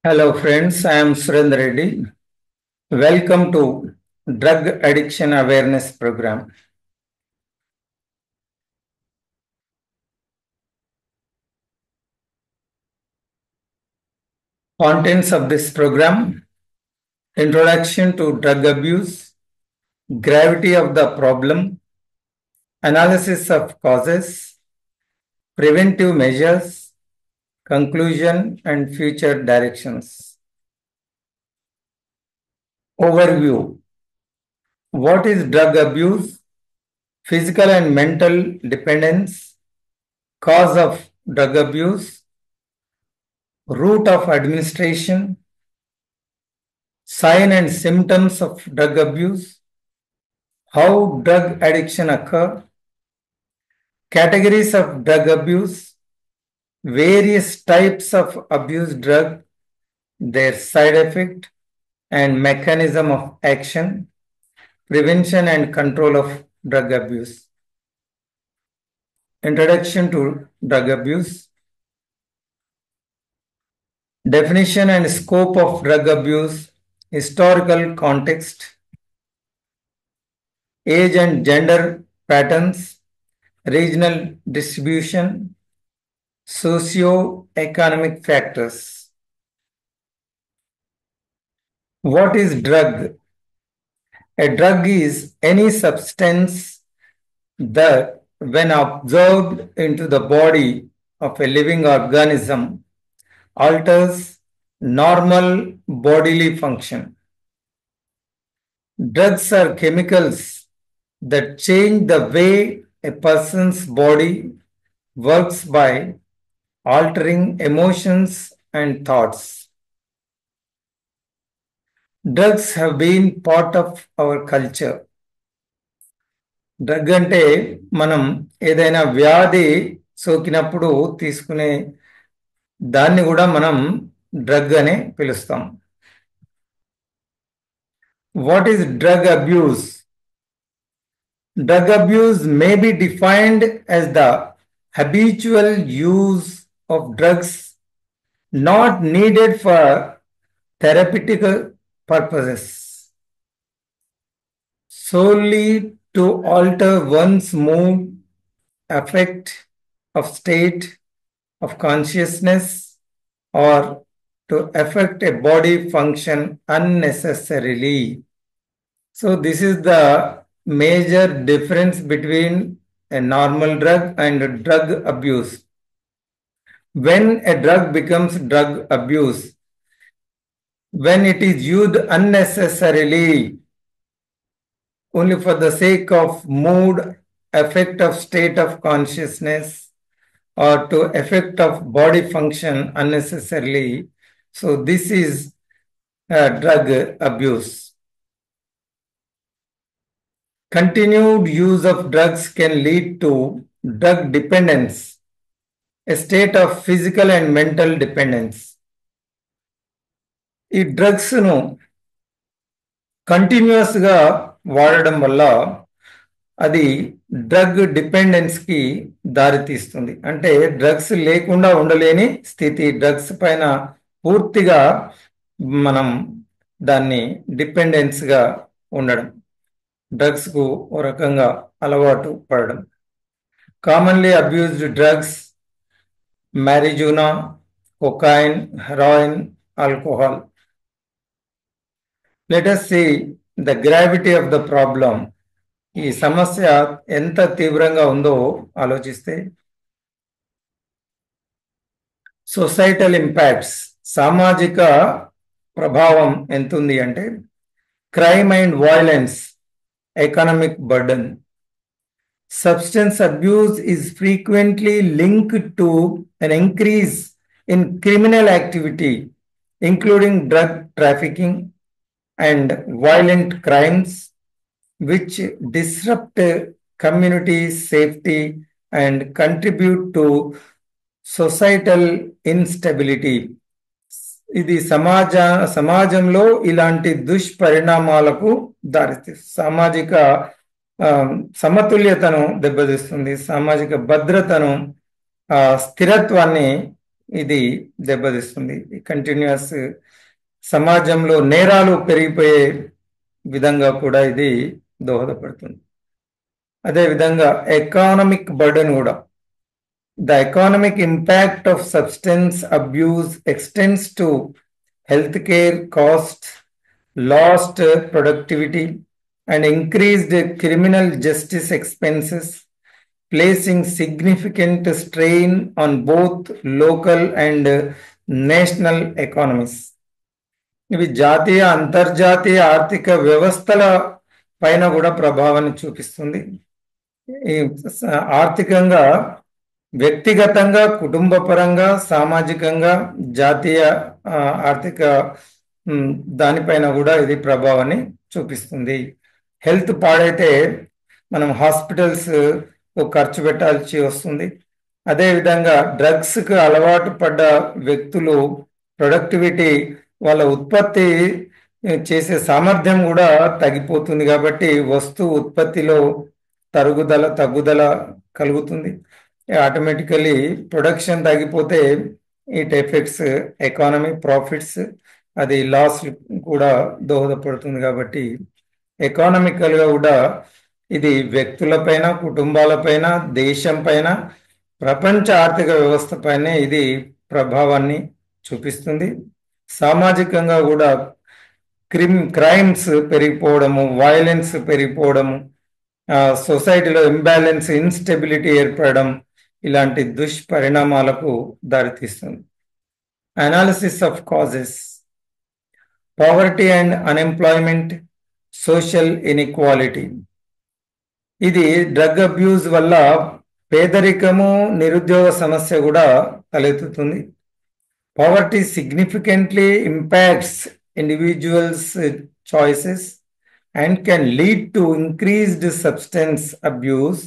Hello friends, I am Surendra Reddy. Welcome to Drug Addiction Awareness Program. Contents of this program: Introduction to drug abuse, gravity of the problem, analysis of causes, preventive measures, conclusion and future directions. Overview: what is drug abuse? Physical and mental dependence, cause of drug abuse, route of administration, sign and symptoms of drug abuse, how drug addiction occur, categories of drug abuse, various types of abused drug, their side effect and mechanism of action, prevention and control of drug abuse. Introduction to drug abuse. Definition and scope of drug abuse, historical context, age and gender patterns, regional distribution, socio-economic factors. What is drug? A drug is any substance that, when absorbed into the body of a living organism, alters normal bodily function. Drugs are chemicals that change the way a person's body works by altering emotions and thoughts. Drugs have been part of our culture. Drug అంటే మనం ఏదైనా వ్యాధి సోకినప్పుడు తీసుకునే దాన్ని కూడా మనం drug అని పిలుస్తాం. What is drug abuse? Drug abuse may be defined as the habitual use of drugs not needed for therapeutic purposes, solely to alter one's mood, affect of state of consciousness, or to affect a body function unnecessarily. So this is the major difference between a normal drug and drug abuse. When a drug becomes drug abuse, when it is used unnecessarily, only for the sake of mood, effect of state of consciousness, or to effect of body function unnecessarily. So this is drug abuse. Continued use of drugs can lead to drug dependence, a state of physical and mental dependence. ఈ drugs ను continuous గా వాడడం వల్ల అది drug dependence కి దారితీస్తుంది. అంటే drugs లేకుండా ఉండలేని స్థితి, డ్రగ్స్ పైన పూర్తిగా మనం దాన్ని డిపెండెన్స్ గా ఉండడం, డ్రగ్స్ కు ఓ రకంగా అలవాటు పడడం. Commonly abused drugs: marijuana, cocaine, heroin, alcohol. Let us see the gravity of the problem. ఈ సమస్య ఎంత తీవ్రంగా ఉందో ఆలోచిస్తే, సొసైటల్ ఇంపాక్ట్స్, సామాజిక ప్రభావం ఎంత ఉంది అంటే, crime and violence, economic burden. Substance abuse is frequently linked to an increase in criminal activity, including drug trafficking and violent crimes, which disrupt community safety and contribute to societal instability. ఇది సమాజంలో ఇలాంటి దుష్పరిణామాలకు దారితీస్తుంది. సామాజిక సమతుల్యతను దెబ్బతీస్తుంది, సామాజిక భద్రతను, స్థిరత్వాన్ని ఇది దెబ్బతీస్తుంది. కంటిన్యూస్ సమాజంలో నేరాలు పెరిగిపోయే విధంగా కూడా ఇది దోహదపడుతుంది. అదేవిధంగా ఎకానమిక్ బర్డెన్ కూడా, the economic impact of substance abuse extends to healthcare costs, lost productivity, and increased criminal justice expenses, placing significant strain on both local and national economies. ఇవి జాతీయ అంతర్జాతీయ ఆర్థిక వ్యవస్థల పైన కూడా ప్రభావాన్ని చూపిస్తుంది. ఈ ఆర్థికంగా, వ్యక్తిగతంగా, కుటుంబ పరంగా, సామాజికంగా, జాతీయ ఆర్థిక దానిపైన కూడా ఇది ప్రభావాన్ని చూపిస్తుంది. హెల్త్ పాడైతే మనం హాస్పిటల్స్ ఖర్చు పెట్టాల్సి వస్తుంది. అదేవిధంగా డ్రగ్స్కి అలవాటు పడ్డ వ్యక్తులు ప్రొడక్టివిటీ, వాళ్ళ ఉత్పత్తి చేసే సామర్థ్యం కూడా తగ్గిపోతుంది. కాబట్టి వస్తువు ఉత్పత్తిలో తగ్గుదల కలుగుతుంది. ఆటోమేటికలీ ప్రొడక్షన్ తగ్గిపోతే ఇట్ ఎఫెక్ట్స్ ఎకానమీ, ప్రాఫిట్స్, అది లాస్ కూడా దోహదపడుతుంది. కాబట్టి ఎకానమికల్గా కూడా ఇది వ్యక్తులపైన, కుటుంబాలపైన, దేశం పైన, ప్రపంచ ఆర్థిక వ్యవస్థ పైన ఇది ప్రభావాన్ని చూపిస్తుంది. సామాజికంగా కూడా క్రైమ్స్ పెరిగిపోవడము, వైలెన్స్ పెరిగిపోవడము, సొసైటీలో ఇంబ్యాలెన్స్, ఇన్స్టెబిలిటీ ఏర్పడడం, ఇలాంటి దుష్పరిణామాలకు దారితీస్తుంది. Analysis of causes: poverty and unemployment, social inequality. ఇది డ్రగ్ అబ్యూజ్ వల్ల పేదరికము, నిరుద్యోగ సమస్య కూడా తలెత్తుతుంది. Poverty significantly impacts individuals choices and can lead to increased substance abuse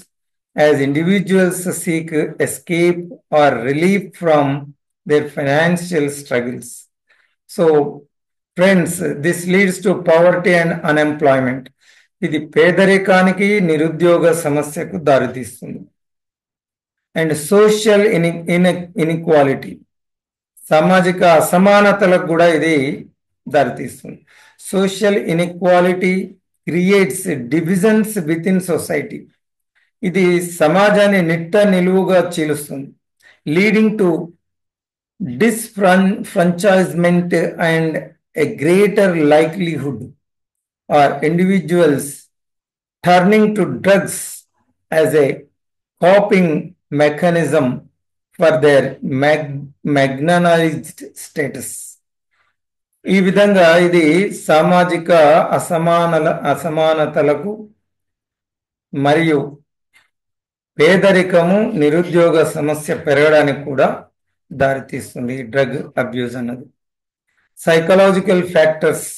as individuals seek escape or relief from their financial struggles. So, friends, this leads to poverty and unemployment. ఇది పేదరికానికి, నిరుద్యోగ సమస్యకు దారితీస్తుంది. And social inequality, సామాజిక అసమానతలకు కూడా ఇది దారితీస్తుంది. Social inequality creates divisions within society. ఇది సమాజాన్ని నిలువుగా చీలుస్తుంది. Leading to disfranchisement and a greater likelihood or individuals turning to drugs as a coping mechanism for their marginalised status. ఈ విధంగా ఇది సామాజిక అసమానతలకు మరియు పేదరికము, నిరుద్యోగ సమస్య పెరగడానికి కూడా దారితీస్తుంది డ్రగ్ అబ్యూజ్ అన్నది. సైకలాజికల్ ఫ్యాక్టర్స్,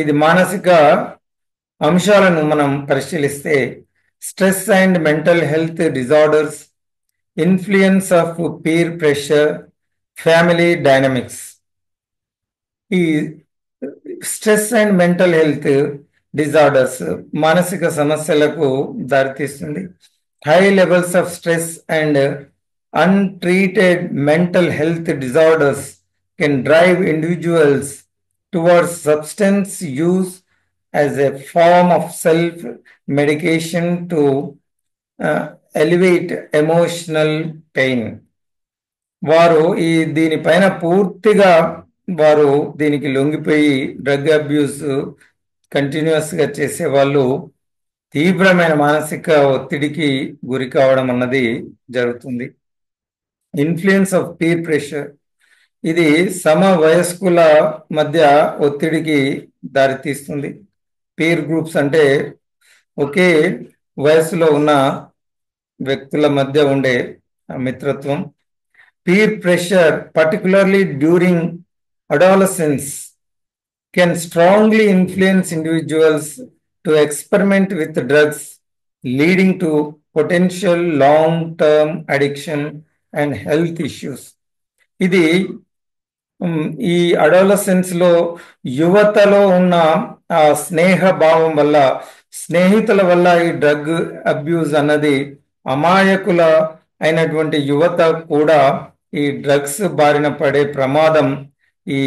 ఇది మానసిక అంశాలను మనం పరిశీలిస్తే stress and mental health disorders, influence of peer pressure, family dynamics. ఈ stress and mental health disorders మానసిక సమస్యలకు దారితీస్తుంది. High levels of stress and untreated mental health disorders can drive individuals towards substance use as a form of self medication to elevate emotional pain. వారు దీనిపైన పూర్తిగా వారు దీనికి లొంగిపోయి drug abuse కంటిన్యూస్గా చేసే వాళ్ళు తీవ్రమైన మానసిక ఒత్తిడికి గురి కావడం అన్నది జరుగుతుంది. ఇన్ఫ్లుయెన్స్ ఆఫ్ పీర్ ప్రెషర్, ఇది సమవయస్కుల మధ్య ఒత్తిడికి దారితీస్తుంది. పీర్ గ్రూప్స్ అంటే ఒకే వయసులో ఉన్న వ్యక్తుల మధ్య ఉండే మిత్రత్వం. Peer pressure, particularly during adolescence, can strongly influence individuals to experiment with drugs, leading to potential long-term addiction and health issues. ఇది ఈ అడాలసెన్స్ లో యువతలో ఉన్న ఆ స్నేహ భావం వల్ల, స్నేహితుల వల్ల ఈ డ్రగ్ అబ్యూజ్ అన్నది అమాయకుల అయినటువంటి యువత కూడా ఈ డ్రగ్స్ బారిన పడే ప్రమాదం ఈ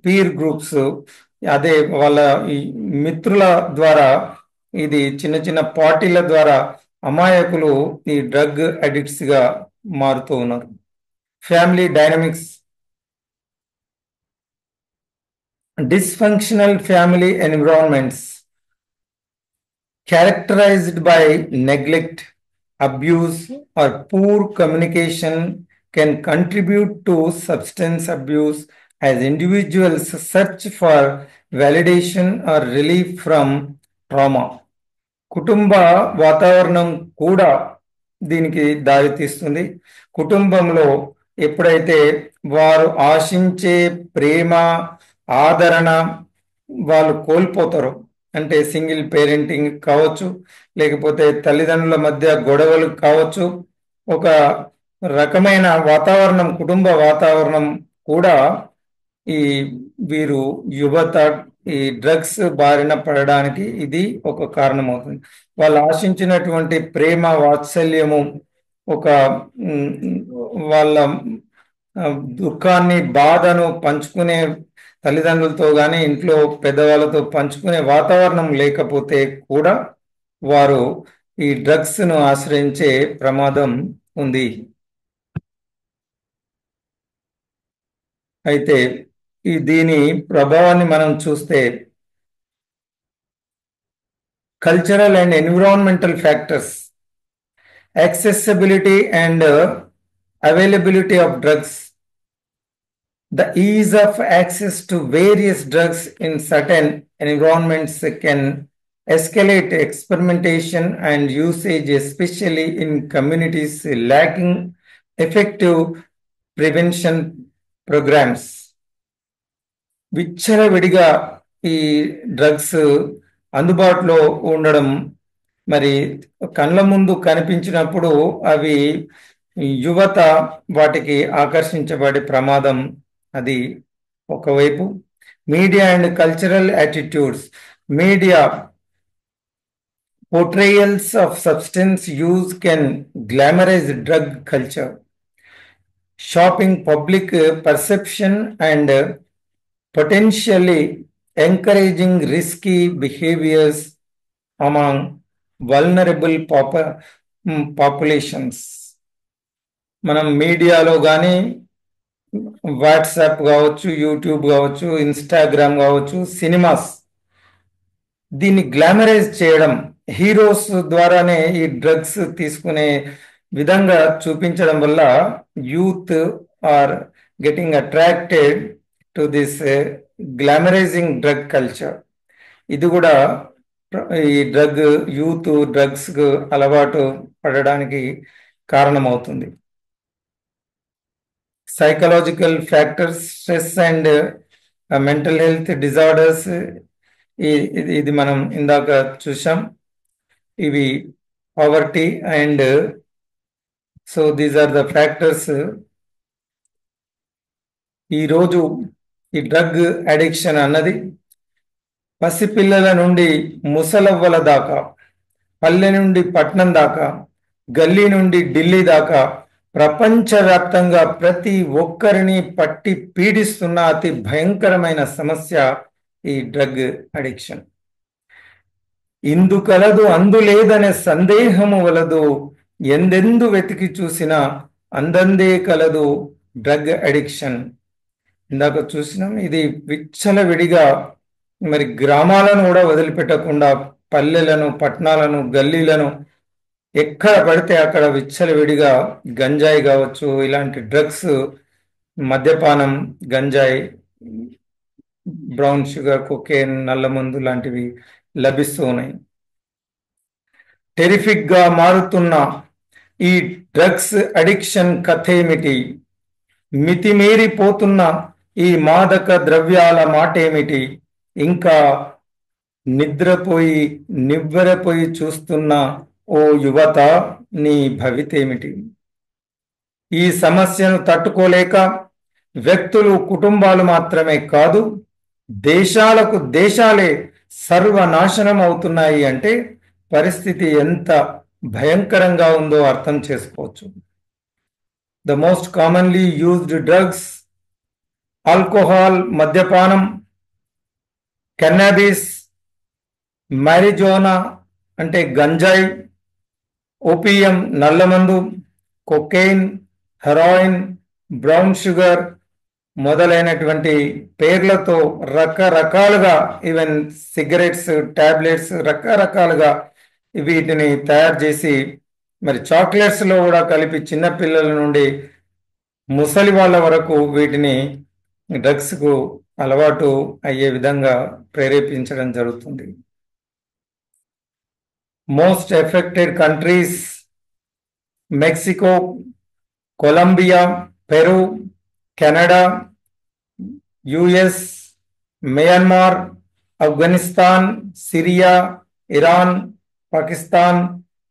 పీర్ గ్రూప్స్, అదే వాళ్ళ ఈ మిత్రుల ద్వారా, ఇది చిన్న చిన్న పార్టీల ద్వారా అమాయకులు ఈ డ్రగ్ అడిక్ట్స్ గా మారుతూ ఉన్నారు. Family dynamics. Dysfunctional family environments characterized by neglect, abuse, or poor communication can contribute to substance abuse as individuals search for validation or relief from trauma. కుటుంబ వాతావరణం కూడా దీనికి దారితీస్తుంది. కుటుంబంలో ఎప్పుడైతే వారు ఆశించే ప్రేమ, ఆదరణ వాళ్ళు కోల్పోతారో, అంటే సింగిల్ పేరెంటింగ్ కావచ్చు, లేకపోతే తల్లిదండ్రుల మధ్య గొడవలు కావచ్చు, ఒక రకమైన వాతావరణం, కుటుంబ వాతావరణం కూడా ఈ వీరు యువత ఈ డ్రగ్స్ బారిన పడడానికి ఇది ఒక కారణం అవుతుంది. వాళ్ళు ఆశించినటువంటి ప్రేమ, వాత్సల్యము, ఒక వాళ్ళ దుఃఖాన్ని, బాధను పంచుకునే తల్లిదండ్రులతో కానీ ఇంట్లో పెద్దవాళ్ళతో పంచుకునే వాతావరణం లేకపోతే కూడా వారు ఈ డ్రగ్స్ ను ఆశ్రయించే ప్రమాదం ఉంది. అయితే దీని ప్రభావాన్ని మనం చూస్తే cultural and environmental factors, accessibility and availability of drugs. The ease of access to various drugs in certain environments can escalate experimentation and usage, especially in communities lacking effective prevention programs. విచ్చలవిడిగా ఈ drugs అందుబాటులో ఉండడం, మరి కళ్ళ ముందు కనిపించినప్పుడు అవి యువత వాటికి ఆకర్షించబడే ప్రమాదం అది ఒకవైపు. Media and cultural attitudes. Media portrayals of substance use can glamorize drug culture, shaping public perception and potentially encouraging risky behaviors among vulnerable populations. మనం మీడియాలో కానీ వాట్సాప్ కావచ్చు, యూట్యూబ్ కావచ్చు, ఇన్స్టాగ్రామ్ కావచ్చు, సినిమాస్ దీన్ని గ్లామరైజ్ చేయడం, హీరోస్ ద్వారానే ఈ డ్రగ్స్ తీసుకునే విధంగా చూపించడం వల్ల youth are getting attracted to this glamorising drug culture. ఇది కూడా ఈ యూత్ డ్రగ్స్ కు అలవాటు పడడానికి కారణమవుతుంది. Psychological factors, stress and mental health disorders, ఇది మనం ఇందాక చూసాం. ఇవి poverty and so these are the factors. ఈరోజు ఈ డ్రగ్ అడిక్షన్ అన్నది పసిపిల్లల నుండి ముసలవ్వల దాకా, పల్లె నుండి పట్నం దాకా, గల్లీ నుండి ఢిల్లీ దాకా ప్రపంచవ్యాప్తంగా ప్రతి ఒక్కరిని పట్టి పీడిస్తున్న అతి భయంకరమైన సమస్య ఈ డ్రగ్ అడిక్షన్. ఇందు కలదు అందు లేదనే సందేహము వలదు, ఎందెందు వెతికి చూసినా అందందే కలదు డ్రగ్ అడిక్షన్. ఇందాక చూసినాం, ఇది విచ్చలవిడిగా మరి గ్రామాలను కూడా వదిలిపెట్టకుండా పల్లెలను, పట్టణాలను, గల్లీలను ఎక్కడ పడితే అక్కడ విచ్చలవిడిగా గంజాయి కావచ్చు, ఇలాంటి డ్రగ్స్, మద్యపానం, గంజాయి, బ్రౌన్ షుగర్, కొకేన్, నల్లమందు లాంటివి లభిస్తూ ఉన్నాయి. టెరిఫిక్ గా మారుతున్న ఈ డ్రగ్స్ అడిక్షన్ కథ ఏమిటి? మితిమీరిపోతున్న ఈ మాదక ద్రవ్యాల మాట ఏమిటి? ఇంకా నివ్వెరపోయి చూస్తున్న ఓ యువత, నీ భవితేమిటి? ఈ సమస్యను తట్టుకోలేక వ్యక్తులు, కుటుంబాలు మాత్రమే కాదు, దేశాలే సర్వనాశనం అవుతున్నాయి అంటే పరిస్థితి ఎంత భయంకరంగా ఉందో అర్థం చేసుకోవచ్చు. the most commonly used drugs: alcohol, madhyapanam, cannabis, marijuana అంటే గంజాయి, ఓపియం నల్లమందు, కొకైన్, హెరాయిన్, బ్రౌన్ షుగర్ మొదలైనటువంటి పేర్లతో రకరకాలుగా, ఈవెన్ సిగరెట్స్, టాబ్లెట్స్, రకరకాలుగా వీటిని తయారు చేసి మరి చాక్లెట్స్ లో కూడా కలిపి చిన్న పిల్లల నుండి ముసలి వాళ్ళ వరకు వీటిని డ్రగ్స్ కు అలవాటు అయ్యే విధంగా ప్రేరేపించడం జరుగుతుంది. Most affected countries: Mexico, Colombia, Peru, Canada, US, Myanmar, Afghanistan, Syria, Iran, Pakistan,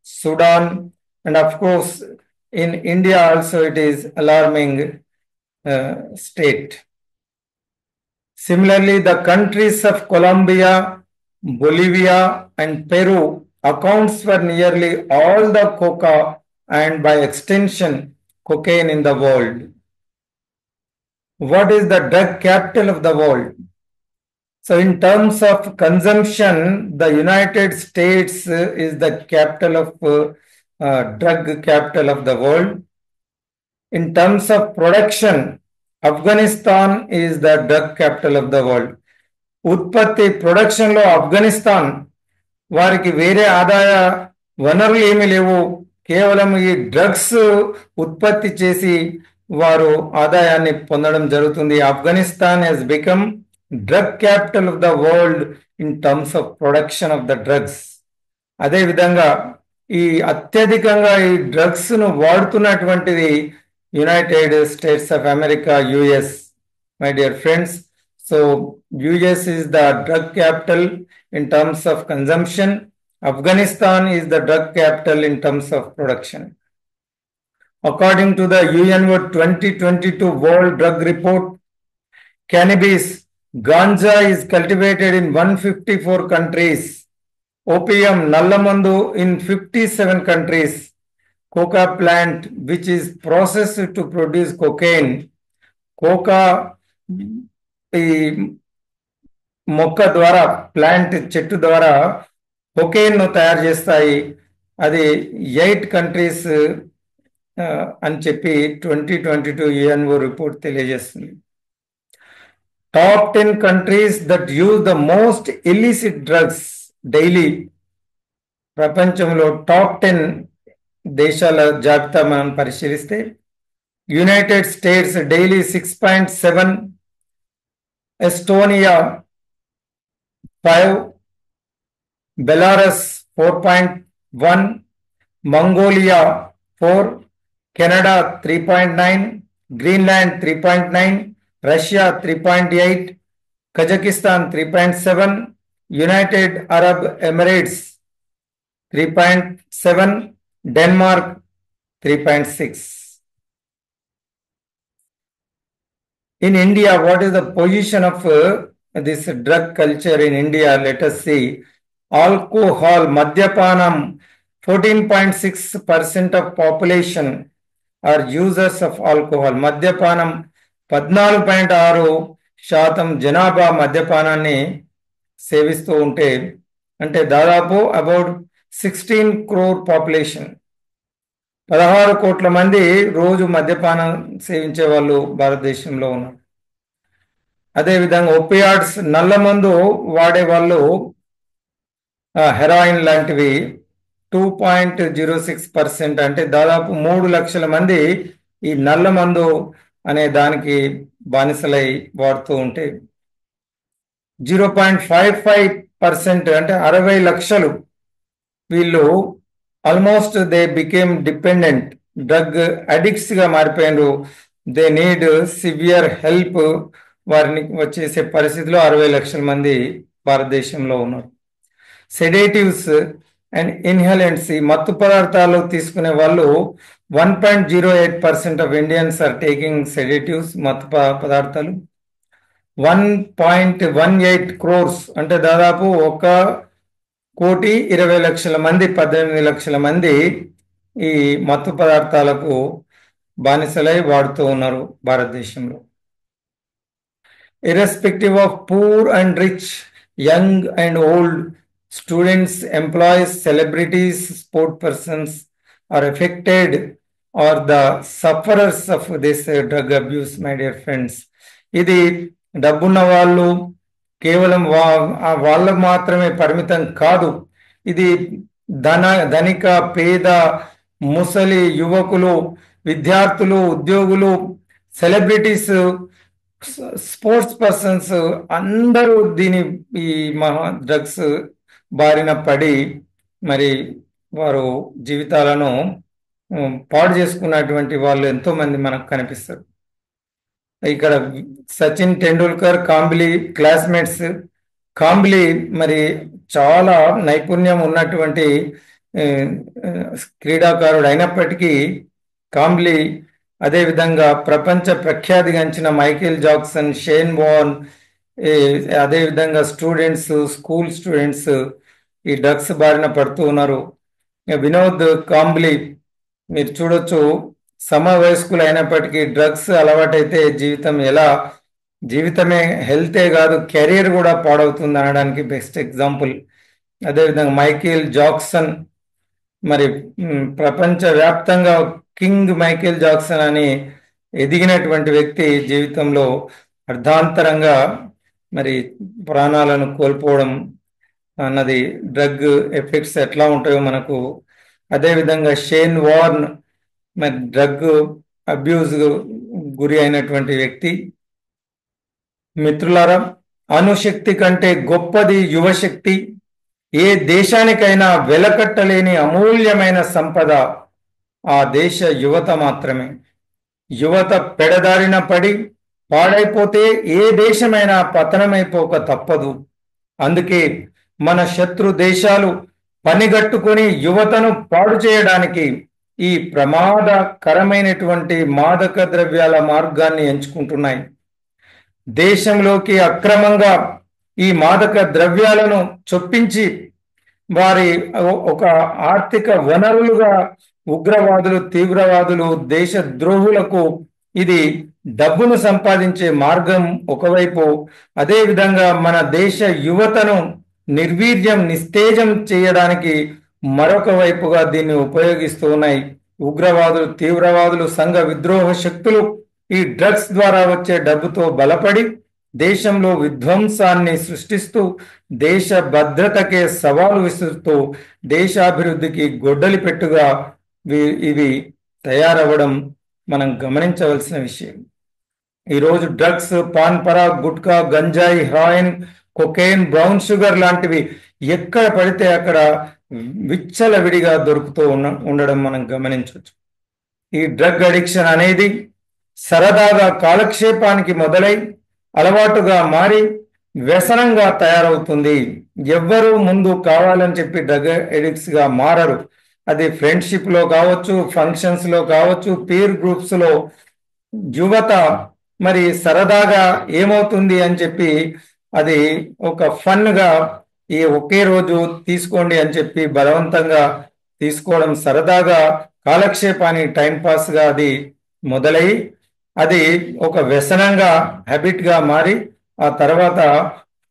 Sudan, and of course in India also it is alarming state. Similarly, the countries of Colombia, Bolivia, and Peru accounts for nearly all the coca and by extension cocaine in the world. What is the drug capital of the world? So in terms of consumption, the United States is the capital of drug capital of the world. In terms of production, Afghanistan is the drug capital of the world. ఉత్పత్తి production లో ఆఫ్ఘనిస్తాన్, వారికి వేరే ఆదాయ వనరులు ఏమీ లేవు, కేవలం ఈ డ్రగ్స్ ఉత్పత్తి చేసి వారు ఆదాయాన్ని పొందడం జరుగుతుంది. Afghanistan has become drug capital of the world in terms of production of the drugs. అదేవిధంగా ఈ అత్యధికంగా ఈ డ్రగ్స్ ను వాడుతున్నటువంటిది United States of America, US. My dear friends, so US is the drug capital in terms of consumption. Afghanistan is the drug capital in terms of production. According to the UNO 2022 World Drug Report, cannabis, ganja is cultivated in 154 countries, opium, nallamandu in 57 countries, coca plant which is processed to produce cocaine, coca మొక్క ద్వారా, plant చెట్టు ద్వారా cocaine ను తయారు చేస్తాయి. అది 8 countries అని చెప్పి 2022 UNO రిపోర్ట్ తెలియజేస్తుంది. Top 10 countries that use the most illicit drugs daily. ప్రపంచంలో టాప్ 10 దేశాల జాబితా మనం పరిశీలిస్తే, United states daily 6.7, Estonia 5, Belarus 4.1, Mongolia 4, Canada 3.9, Greenland 3.9, Russia 3.8, Kazakhstan 3.7, United Arab Emirates 3.7, Denmark 3.6. In India, what is the position of this drug culture in India? Let us see. Alcohol, madhyapanam, 14.6% of population are users of alcohol. Madhyapanam 14.6% జనాభా మద్యపానాన్ని సేవిస్తూ ఉంటే, అంటే దాదాపు about 16 crore population, 16 కోట్ల మంది రోజు మద్యపానం సేవించే వాళ్ళు భారతదేశంలో ఉన్నారు. అదేవిధంగా ఒపియాడ్స్, నల్లమందు వాడే వాళ్ళు, హెరాయిన్ లాంటివి 2.06%, అంటే దాదాపు 3 లక్షల మంది ఈ నల్ల మందు అనే దానికి బానిసలై వాడుతూ ఉంటే, 0.55% అంటే 60 లక్షలు వీళ్ళు almost they became dependent, drug addicts గా మారిపోయినారు. They need severe help. వారిని వచ్చేసే పరిస్థితిలో 60 లక్షల మంది భారతదేశంలో ఉన్నారు. సెడేటివ్స్ అండ్ ఇన్హెలెంట్స్, ఈ మత్తు పదార్థాలు తీసుకునే వాళ్ళు 1.08% of Indians are taking sedatives, మత్తు పదార్థాలు. 1.18 crores అంటే దాదాపు 1,20,00,000 మంది, 18 లక్షల మంది ఈ మత్తు పదార్థాలకు బానిసలై వాడుతూ ఉన్నారు భారతదేశంలో. Irrespective of poor and rich, young and old, students, employees, celebrities, sport persons are affected or the sufferers of this drug abuse, my dear friends. ఇది డబ్బున్న వాళ్ళు కేవలం వాళ్ళకు మాత్రమే పరిమితం కాదు. ఇది ధనిక, పేద, ముసలి, యువకులు, విద్యార్థులు, ఉద్యోగులు, సెలబ్రిటీస్, స్పోర్ట్స్ పర్సన్స్ అందరూ ఈ డ్రగ్స్ బారిన పడి మరి వారు జీవితాలను పాడు చేసుకున్నటువంటి వాళ్ళు ఎంతో మంది మనకు కనిపిస్తారు. ఇక్కడ సచిన్ టెండూల్కర్, కాంబ్లీ క్లాస్మేట్స్. కాంబ్లీ మరి చాలా నైపుణ్యం ఉన్నటువంటి క్రీడాకారుడు అయినప్పటికీ కాంబ్లీ, అదేవిధంగా ప్రపంచ ప్రఖ్యాతిగాంచిన మైకేల్ జాక్సన్, షేన్ వార్న్, అదేవిధంగా స్టూడెంట్స్, స్కూల్ స్టూడెంట్స్ ఈ డ్రగ్స్ బారిన పడుతూ ఉన్నారు. వినోద్ కాంబ్లీ మీరు చూడొచ్చు, సమవయస్కులు అయినప్పటికీ డ్రగ్స్ అలవాటైతే జీవితమే హెల్తే కాదు కెరీర్ కూడా పాడవుతుంది అనడానికి బెస్ట్ ఎగ్జాంపుల్. అదేవిధంగా మైకేల్ జాక్సన్ మరి ప్రపంచ వ్యాప్తంగా కింగ్ మైకేల్ జాక్సన్ అని ఎదిగినటువంటి వ్యక్తి జీవితంలో అర్ధాంతరంగా మరి ప్రాణాలను కోల్పోవడం అన్నది డ్రగ్ ఎఫెక్ట్స్ ఎట్లా ఉంటాయో మనకు. అదేవిధంగా షేన్ వార్న్ మరి డ్రగ్ అబ్యూజ్ గురి అయినటువంటి వ్యక్తి. మిత్రులారా, అణుశక్తి కంటే గొప్పది యువశక్తి. ఏ దేశానికైనా వెలకట్టలేని అమూల్యమైన సంపద ఆ దేశ యువత మాత్రమే. యువత పెడదారిన పడి పాడైపోతే ఏ దేశమైనా పతనమైపోక తప్పదు. అందుకే మన శత్రు దేశాలు పనిగట్టుకొని యువతను పాడు చేయడానికి ఈ ప్రమాదకరమైనటువంటి మాదక ద్రవ్యాల మార్గాన్ని ఎంచుకుంటున్నాయి. దేశంలోకి అక్రమంగా ఈ మాదక ద్రవ్యాలను చొప్పించి వారి ఒక ఆర్థిక వనరులుగా ఉగ్రవాదులు, తీవ్రవాదులు, దేశ ద్రోహులకు ఇది డబ్బును సంపాదించే మార్గం ఒకవైపు, అదేవిధంగా మన దేశ యువతను నిర్వీర్యం, నిస్తేజం చేయడానికి మరొక వైపుగా దీన్ని ఉపయోగిస్తూ ఉన్నాయి. ఉగ్రవాదులు, తీవ్రవాదులు, సంఘ విద్రోహ శక్తులు ఈ డ్రగ్స్ ద్వారా వచ్చే డబ్బుతో బలపడి దేశంలో విధ్వంసాన్ని సృష్టిస్తూ, దేశ భద్రతకే సవాలు విసురుతూ, దేశాభివృద్ధికి గొడ్డలి పెట్టుగా ఇవి తయారవ్వడం మనం గమనించవలసిన విషయం. ఈరోజు డ్రగ్స్, పాన్ పరాగ్, గుట్కా, గంజాయి, హెరాయిన్, కొకైన్, బ్రౌన్ షుగర్ లాంటివి ఎక్కడ పడితే అక్కడ విచ్చలవిడిగా దొరుకుతూ ఉండడం మనం గమనించవచ్చు. ఈ డ్రగ్ అడిక్షన్ అనేది సరదాగా కాలక్షేపానికి మొదలై అలవాటుగా మారి వ్యసనంగా తయారవుతుంది. ఎవ్వరూ ముందు కావాలని చెప్పి డ్రగ్ ఎడిక్ట్స్ గా మారరు. అది ఫ్రెండ్షిప్ లో కావచ్చు, ఫంక్షన్స్ లో కావచ్చు, పీర్ గ్రూప్స్ లో యువత మరి సరదాగా ఏమవుతుంది అని చెప్పి అది ఒక ఫన్ గా ఈ ఒకే రోజు తీసుకోండి అని చెప్పి బలవంతంగా తీసుకోవడం, సరదాగా కాలక్షేపాన్ని టైంపాస్ గా అది మొదలై అది ఒక వ్యసనంగా, హ్యాబిట్ గా మారి ఆ తర్వాత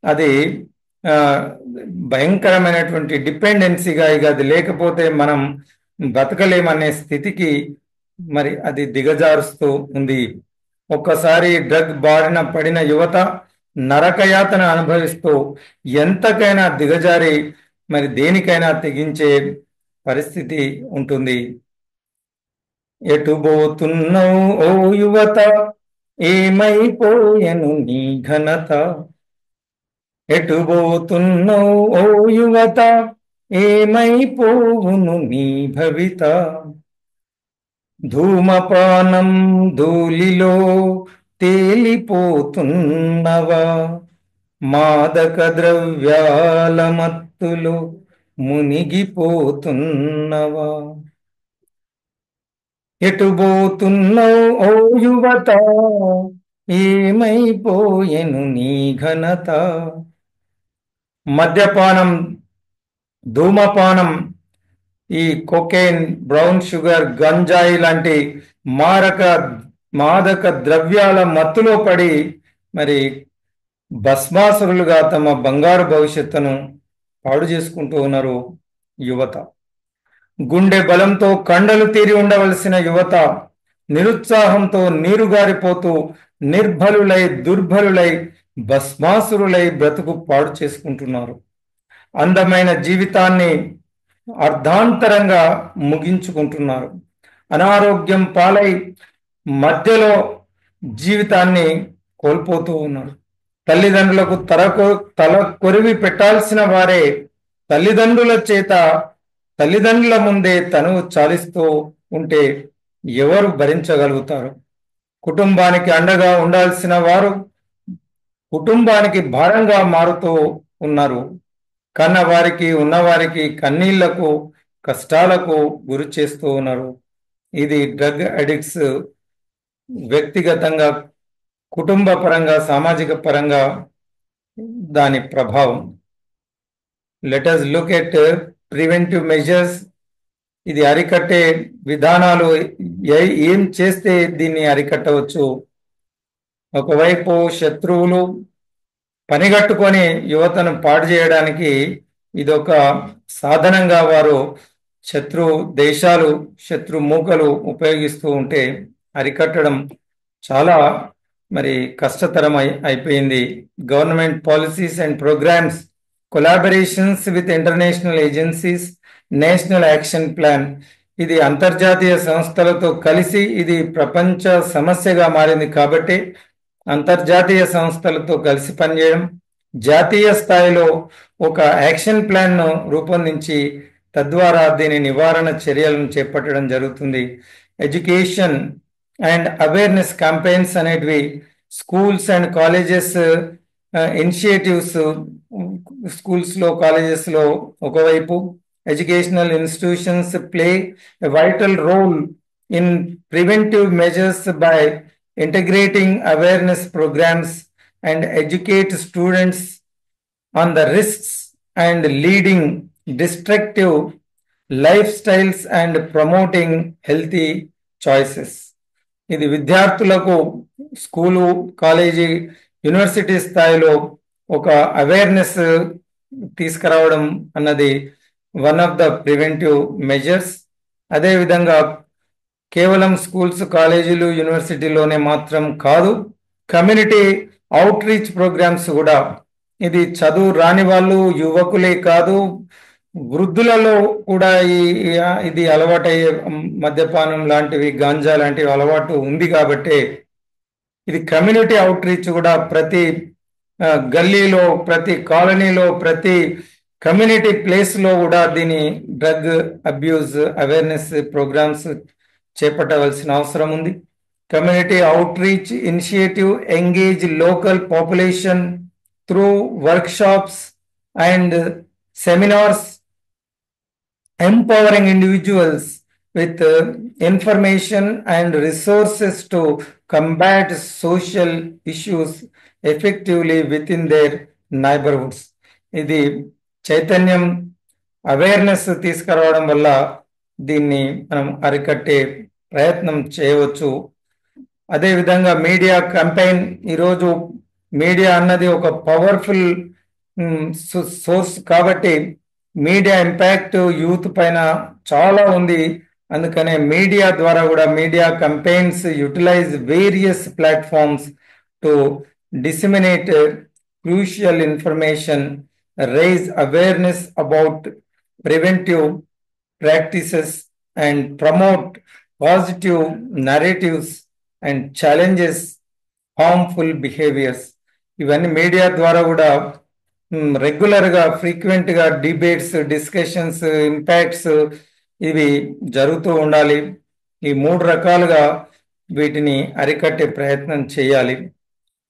అది భయంకరమైనటువంటి డిపెండెన్సీగా, ఇక అది లేకపోతే మనం బతకలేమనే స్థితికి మరి అది దిగజారుస్తూ ఉంది. ఒక్కసారి డ్రగ్ బారిన పడిన యువత నరకయాతన అనుభవిస్తూ ఎంతకైనా దిగజారి మరి దేనికైనా తెగించే పరిస్థితి ఉంటుంది. ఎటుబోతున్నావు ఓ యువత, ఏమైపోయెను నీ ఘనత. ఎటుబోతున్నావు ఓ యువత, ఏమైపోవును నీ భవిత. ధూమపానం ధూళిలో తేలిపోతున్నవా, మాదక ద్రవ్యాల మత్తులో మునిగిపోతున్నవా. ఎటుబోతున్నావు ఓ యువత, ఏమైపోయెను నీ ఘనత. మద్యపానం, ధూమపానం ఈ కొకైన్, బ్రౌన్ షుగర్, గంజాయి లాంటి మాదక ద్రవ్యాల మత్తులో పడి మరి భస్మాసురులుగా తమ బంగారు భవిష్యత్తును పాడు చేసుకుంటూ ఉన్నారు యువత. గుండె బలంతో కండలు తీరి ఉండవలసిన యువత నిరుత్సాహంతో నీరుగారిపోతూ నిర్బలులై దుర్బలులై భస్మాసురులై బ్రతుకు పాడు చేసుకుంటున్నారు. అందమైన జీవితాన్ని అర్ధాంతరంగా ముగించుకుంటున్నారు. అనారోగ్యం పాలై మధ్యలో జీవితాన్ని కోల్పోతూ ఉన్నారు. తల్లిదండ్రులకు తల కొరివి పెట్టాల్సిన వారే తల్లిదండ్రుల ముందే తనువు చాలిస్తూ ఉంటే ఎవరు భరించగలుగుతారు? కుటుంబానికి అండగా ఉండాల్సిన వారు కుటుంబానికి భారంగా మారుతూ ఉన్నారు. కన్నవారికి ఉన్నవారికి కన్నీళ్లకు కష్టాలకు గురి చేస్తూ ఉన్నారు. ఇది డ్రగ్ అడిక్ట్స్ వ్యక్తిగతంగా, కుటుంబ పరంగా, సామాజిక పరంగా దాని ప్రభావం. Let us look at preventive measures. ఇది అరికట్టే విధానాలు ఏం చేస్తే దీన్ని అరికట్టవచ్చు? ఒకవైపు శత్రువులు పనిగట్టుకొని యువతను పాడు చేయడానికి ఇదొక సాధనంగా వారు శత్రు దేశాలు, శత్రు మూకలు ఉపయోగిస్తూ ఉంటే అరికట్టడం చాలా కష్టతరం అయిపోయింది. Government policies and programmes, collaborations with international agencies, national action plan, ఇది అంతర్జాతీయ సంస్థలతో కలిసి ఇది ప్రపంచ సమస్యగా మారింది కాబట్టి అంతర్జాతీయ సంస్థలతో కలిసి పనిచేయడం, జాతీయ స్థాయిలో ఒక యాక్షన్ ప్లాన్ను రూపొందించి తద్వారా దీని నివారణ చర్యలను చేపట్టడం జరుగుతుంది. ఎడ్యుకేషన్ అండ్ అవేర్నెస్ క్యాంపెయిన్స్ అనేటివి స్కూల్స్ అండ్ కాలేజెస్ ఇనిషియేటివ్స్, స్కూల్స్లో కాలేజెస్లో ఒకవైపు, educational institutions play a vital role in preventive measures by integrating awareness programs and educate students on the risks and leading destructive lifestyles and promoting healthy choices. ఇది విద్యార్థులకు school, college, university స్థాయిలో ఒక awareness తీసుకురావడం అన్నది one of the preventive measures. అదేవిధంగా కేవలం schools, కాలేజీలు, యూనివర్సిటీలోనే మాత్రం కాదు, కమ్యూనిటీ అవుట్ రీచ్ ప్రోగ్రామ్స్ కూడా. ఇది చదువు రాని వాళ్ళు, యువకులే కాదు, వృద్ధులలో కూడా ఇది అలవాటయ్యే మద్యపానం లాంటివి, గాంజా లాంటివి అలవాటు ఉంది కాబట్టి ఇది కమ్యూనిటీ అవుట్ రీచ్ కూడా ప్రతి గల్లీలో, ప్రతి కాలనీలో, ప్రతి కమ్యూనిటీ ప్లేస్లో కూడా దీని డ్రగ్ అబ్యూజ్ అవేర్నెస్ ప్రోగ్రామ్స్ చేపట్టవలసిన అవసరం ఉంది. Community out reach initiative engage local population through workshops and seminars, empowering individuals with information and resources to combat social issues effectively within their neighborhoods. ఇది చైతన్యం, అవేర్నెస్ తీసుకురావడం వల్ల దీన్ని మనం అరికట్టే ప్రయత్నం చేయవచ్చు. అదేవిధంగా మీడియా క్యాంపెయిన్. ఈరోజు మీడియా అన్నది ఒక పవర్ఫుల్ సోర్స్ కాబట్టి మీడియా ఇంపాక్ట్ యూత్ పైన చాలా ఉంది. అందుకనే మీడియా ద్వారా కూడా media campaigns utilise various platforms to disseminate crucial information, raise awareness about preventive practices and promote positive narratives and challenges harmful behaviors. ఇవన్నీ మీడియా ద్వారా కూడా రెగ్యులర్గా, ఫ్రీక్వెంట్గా డిబేట్స్, డిస్కషన్స్, ఇంపాక్ట్స్ ఇవి జరుగుతూ ఉండాలి. ఈ 3 రకాలుగా వీటిని అరికట్టే ప్రయత్నం చేయాలి.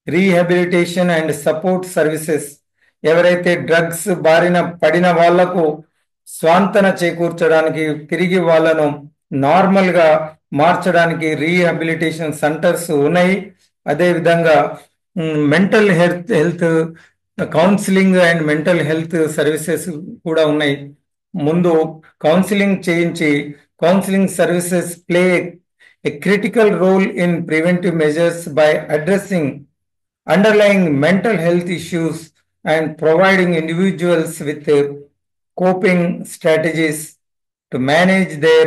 Rehabilitation and support services. ఎవరైతే డ్రగ్స్ బారిన పడిన వాళ్లకు స్వాంతన చేకూర్చడానికి, తిరిగి వాళ్ళను నార్మల్గా మార్చడానికి రీహాబిలిటేషన్ సెంటర్స్ ఉన్నాయి. అదేవిధంగా mental health counselling and mental health services కూడా ఉన్నాయి. ముందు కౌన్సిలింగ్ చేయించి counselling services play a critical role in preventive measures by addressing underlying mental health issues and providing individuals with coping strategies to manage their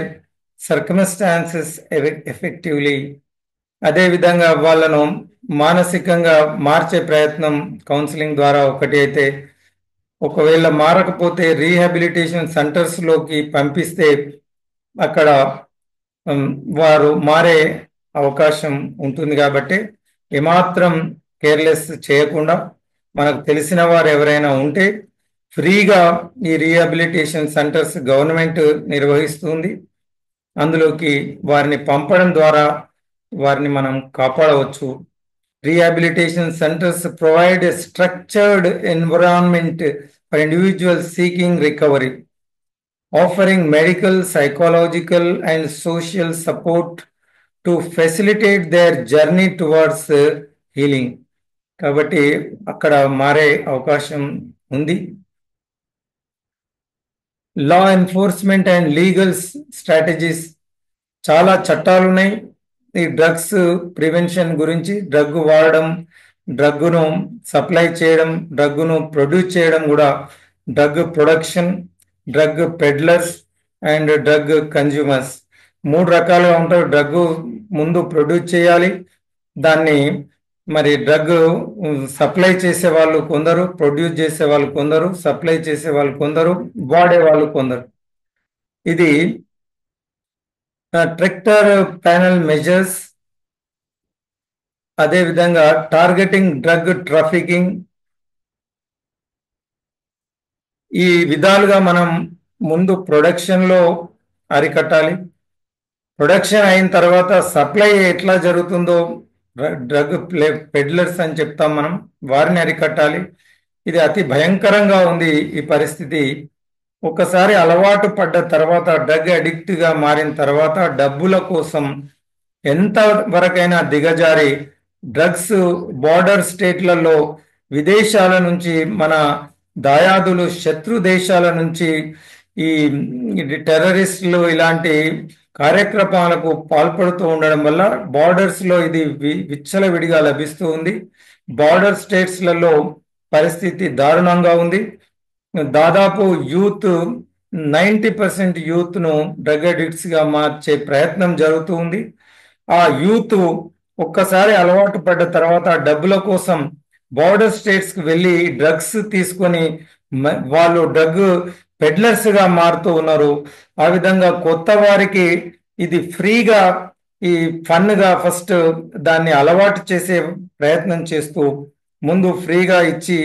circumstances effectively. అదేవిధంగా వాళ్ళను మానసికంగా మార్చే ప్రయత్నం counselling ద్వారా ఒకటి అయితే, ఒకవేళ మారకపోతే రీహాబిలిటేషన్ సెంటర్స్లోకి పంపిస్తే అక్కడ వారు మారే అవకాశం ఉంటుంది. కాబట్టి ఏమాత్రం కేర్లెస్ చేయకుండా మనకు తెలిసిన వారు ఎవరైనా ఉంటే ఫ్రీగా ఈ రీహాబిలిటేషన్ సెంటర్స్ గవర్నమెంట్ నిర్వహిస్తుంది. అందులోకి వారిని పంపడం ద్వారా వారిని మనం కాపాడవచ్చు. Rehabilitation centers provide a structured environment for individuals seeking recovery, offering medical, psychological, and social support to facilitate their journey towards healing. కాబట్టి అక్కడ మారే అవకాశం ఉంది. Law enforcement and legal strategies, చాలా చట్టాలు ఉన్నాయి ఈ డ్రగ్స్ ప్రివెన్షన్ గురించి. డ్రగ్ వాడడం, డ్రగ్ను సప్లై చేయడం, డ్రగ్ను ప్రొడ్యూస్ చేయడం కూడా, drug production, drug peddlers and drug consumers 3 రకాలుగా ఉంటారు. డ్రగ్ ముందు ప్రొడ్యూస్ చేయాలి, దాన్ని మరి డ్రగ్ సప్లై చేసే వాళ్ళు కొందరు, ప్రొడ్యూస్ చేసే వాళ్ళు కొందరు, సప్లై చేసే వాళ్ళు కొందరు, వాడే వాళ్ళు కొందరు. ఇది ట్రెక్టర్ ప్యానల్ మెజర్స్, అదేవిధంగా టార్గెటింగ్ డ్రగ్ ట్రాఫికింగ్, ఈ విధాలుగా మనం ముందు ప్రొడక్షన్లో అరికట్టాలి. ప్రొడక్షన్ అయిన తర్వాత సప్లై ఎట్లా జరుగుతుందో డ్రగ్ పెడ్లర్స్ అని చెప్తాం మనం, వారిని అరికట్టాలి. ఇది అతి భయంకరంగా ఉంది ఈ పరిస్థితి. ఒకసారి అలవాటు పడ్డ తర్వాత, డ్రగ్ అడిక్ట్గా మారిన తర్వాత డబ్బుల కోసం ఎంత వరకైనా దిగజారి డ్రగ్స్ బార్డర్ స్టేట్లలో విదేశాల నుంచి, మన దాయాదులు శత్రు దేశాల నుంచి ఈ టెర్రరిస్టులు ఇలాంటి కార్యక్రమాలకు పాల్పడుతూ ఉండడం వల్ల బార్డర్స్లో ఇది విచ్చలవిడిగా లభిస్తూ ఉంది. బార్డర్ స్టేట్స్లలో పరిస్థితి దారుణంగా ఉంది. దాదాపు యూత్ 90% యూత్ను డ్రగ్ అడిక్ట్స్గా మార్చే ప్రయత్నం జరుగుతూ ఉంది. ఆ యూత్ ఒక్కసారి అలవాటు పడ్డ తర్వాత డబ్బుల కోసం బార్డర్ స్టేట్స్కి వెళ్ళి డ్రగ్స్ తీసుకొని వాళ్ళు డ్రగ్ పెడ్లర్స్గా మారుతూ ఉన్నారు. ఆ విధంగా కొత్త వారికి ఇది ఫ్రీగా, ఈ ఫన్గా ఫస్ట్ దాన్ని అలవాటు చేసే ప్రయత్నం చేస్తూ ముందు ఫ్రీగా ఇచ్చి,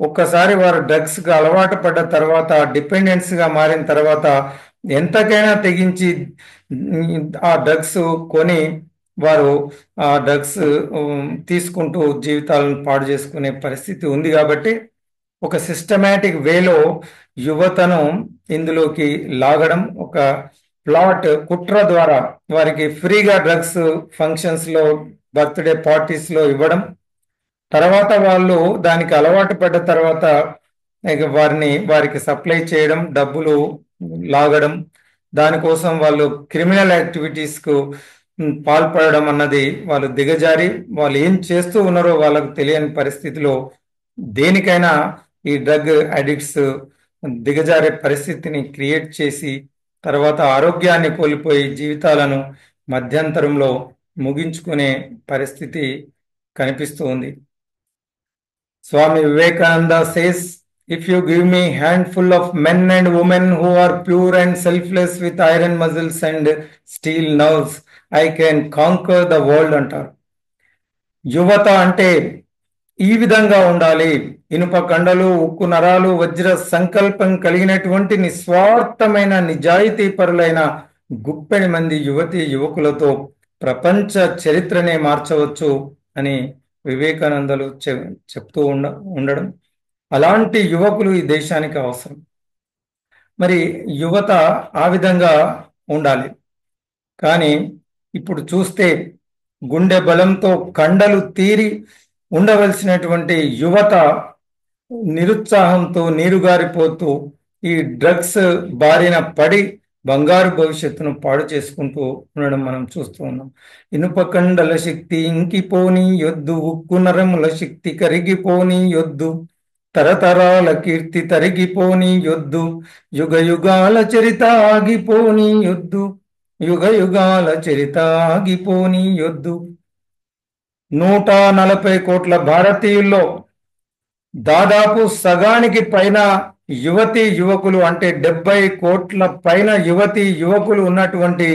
ఒక్కసారి వారు డ్రగ్స్కి అలవాటు పడ్డ తర్వాత, డిపెండెన్స్గా మారిన తర్వాత ఎంతకైనా తెగించి ఆ డ్రగ్స్ కొని వారు ఆ డ్రగ్స్ తీసుకుంటూ జీవితాలను పాడు చేసుకునే పరిస్థితి ఉంది. కాబట్టి ఒక సిస్టమేటిక్ వేలో యువతను ఇందులోకి లాగడం, ఒక ప్లాట్ కుట్ర ద్వారా వారికి ఫ్రీగా డ్రగ్స్ ఫంక్షన్స్లో, బర్త్డే పార్టీస్లో ఇవ్వడం, తర్వాత వాళ్ళు దానికి అలవాటు పడ్డ తర్వాత వారికి సప్లై చేయడం, డబ్బులు లాగడం, దానికోసం వాళ్ళు క్రిమినల్ యాక్టివిటీస్కు పాల్పడడం అన్నది వాళ్ళు దిగజారి, వాళ్ళు ఏం చేస్తూ ఉన్నారో వాళ్ళకు తెలియని పరిస్థితిలో దేనికైనా ఈ డ్రగ్ అడిక్ట్స్ దిగజారే పరిస్థితిని క్రియేట్ చేసి తర్వాత ఆరోగ్యాన్ని కోల్పోయి జీవితాలను మధ్యంతరంలో ముగించుకునే పరిస్థితి కనిపిస్తూ ఉంది. Swami Vivekananda says, if you give me handful of men and women who are pure and selfless with iron muscles and steel nerves, I can conquer the world అంటారు. యువత అంటే ఈ విధంగా ఉండాలి. ఇనుప కండలు, ఉక్కు నరాలు, వజ్ర సంకల్పం కలిగినటువంటి నిస్వార్థమైన నిజాయితీ పరులైన గుప్పెడి మంది యువతి యువకులతో ప్రపంచ చరిత్రనే మార్చవచ్చు అని వివేకానందలు చెప్తూ ఉండడం. అలాంటి యువకులు ఈ దేశానికి అవసరం. మరి యువత ఆ విధంగా ఉండాలి. కానీ ఇప్పుడు చూస్తే గుండె బలంతో కండలు తీరి ఉండవలసినటువంటి యువత నిరుత్సాహంతో నీరుగారిపోతూ ఈ డ్రగ్స్ బారిన పడి బంగారు భవిష్యత్తును పాడు చేసుకుంటూ ఉండడం మనం చూస్తూ ఉన్నాం. ఇనుప కండల శక్తి ఇంకిపోని యొద్దు, ఉక్కు నరముల శక్తి కరిగిపోని యొద్దు, తరతరాల కీర్తి తరిగిపోని యొద్దు, యుగ యుగాల చరిత ఆగిపోని యొద్దు, యుగ యుగాల చరిత ఆగిపోని యొద్దు. 140 కోట్ల భారతీయుల్లో దాదాపు సగానికి పైన యువతీ యువకులు, అంటే 70 కోట్ల పైన యువతీ యువకులు ఉన్నటువంటి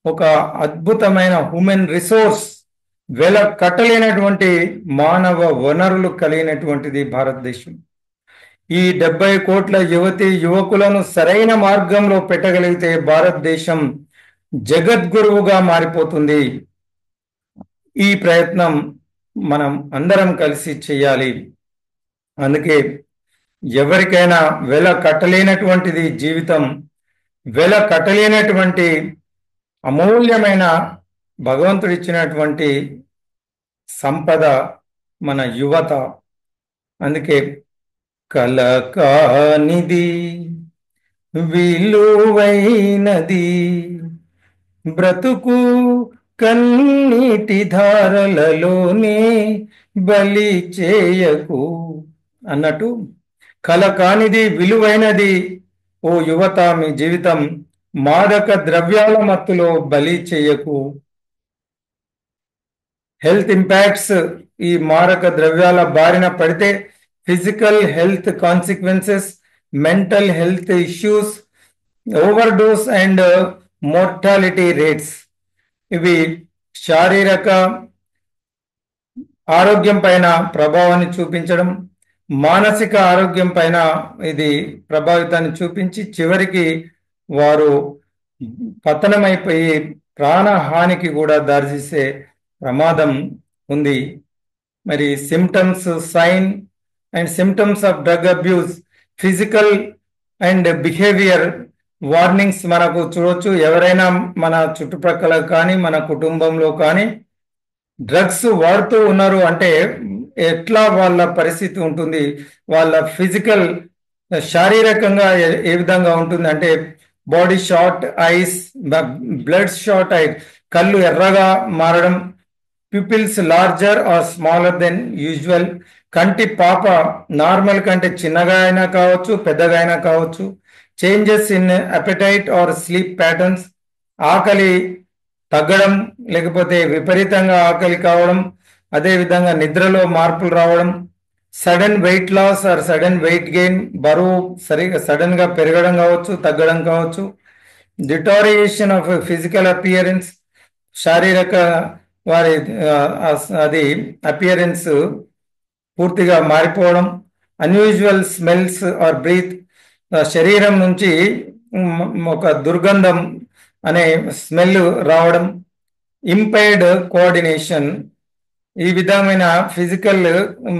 ఒక అద్భుతమైన హ్యూమన్ రిసోర్స్, వెల కట్టలేనటువంటి మానవ వనరులు కలిగినటువంటిది భారతదేశం. ఈ 70 కోట్ల యువతీ యువకులను సరైన మార్గంలో పెట్టగలిగితే భారతదేశం జగద్గురువుగా మారిపోతుంది. ఈ ప్రయత్నం మనం అందరం కలిసి చేయాలి. అందుకే ఎవరికైనా వెల కట్టలేనటువంటిది జీవితం, వెల కట్టలేనటువంటి అమూల్యమైన భగవంతుడు ఇచ్చినటువంటి సంపద మన యువత. అందుకే కలకానిది విలువైనది బ్రతుకు కన్నీటి ధారలలోనే బలి చేయకు అన్నట్టు, కల కానిది విలువైనది ఓ యువత మీ జీవితం, మాదక ద్రవ్యాల మత్తులో బలి చేయకు. హెల్త్ ఇంపాక్ట్స్, ఈ మారక ద్రవ్యాల బారిన పడితే physical health consequences, mental health issues, overdose and mortality rates, ఇవి శారీరక ఆరోగ్యం పైన ప్రభావాన్ని చూపించడం, మానసిక ఆరోగ్యం పైన ఇది ప్రభావితాన్ని చూపించి చివరికి వారు పతనమైపోయి ప్రాణహానికి కూడా దారితీసే ప్రమాదం ఉంది. మరి symptoms, sign and symptoms of drug abuse, physical and behaviour warnings మనకు చూడొచ్చు. ఎవరైనా మన చుట్టుప్రక్కల కానీ మన కుటుంబంలో కానీ డ్రగ్స్ వాడుతూ ఉన్నారు అంటే ఎట్లా వాళ్ళ పరిస్థితి ఉంటుంది, వాళ్ళ ఫిజికల్ శారీరకంగా ఏ విధంగా ఉంటుంది అంటే body short eyes, bloodshot eye, కళ్ళు ఎర్రగా మారడం, pupils larger or smaller than usual, కంటి పాప నార్మల్ కంటే చిన్నగా అయినా కావచ్చు పెద్దగా అయినా కావచ్చు, changes in appetite are sleep patterns, ఆకలి తగ్గడం లేకపోతే విపరీతంగా ఆకలి కావడం, అదేవిధంగా నిద్రలో మార్పులు రావడం, sudden weight loss or sudden weight gain, బరువు సడన్ గా పెరగడం కావచ్చు తగ్గడం కావచ్చు, డిటారియేషన్ ఆఫ్ ఫిజికల్ అపియరెన్స్, శారీరక వారి అది అపియరెన్స్ పూర్తిగా మారిపోవడం, అన్యూజువల్ స్మెల్స్ ఆర్ బ్రీత్, శరీరం నుంచి ఒక దుర్గంధం అనే స్మెల్ రావడం, ఇంపైర్డ్ కోఆర్డినేషన్, ఈ విధమైన ఫిజికల్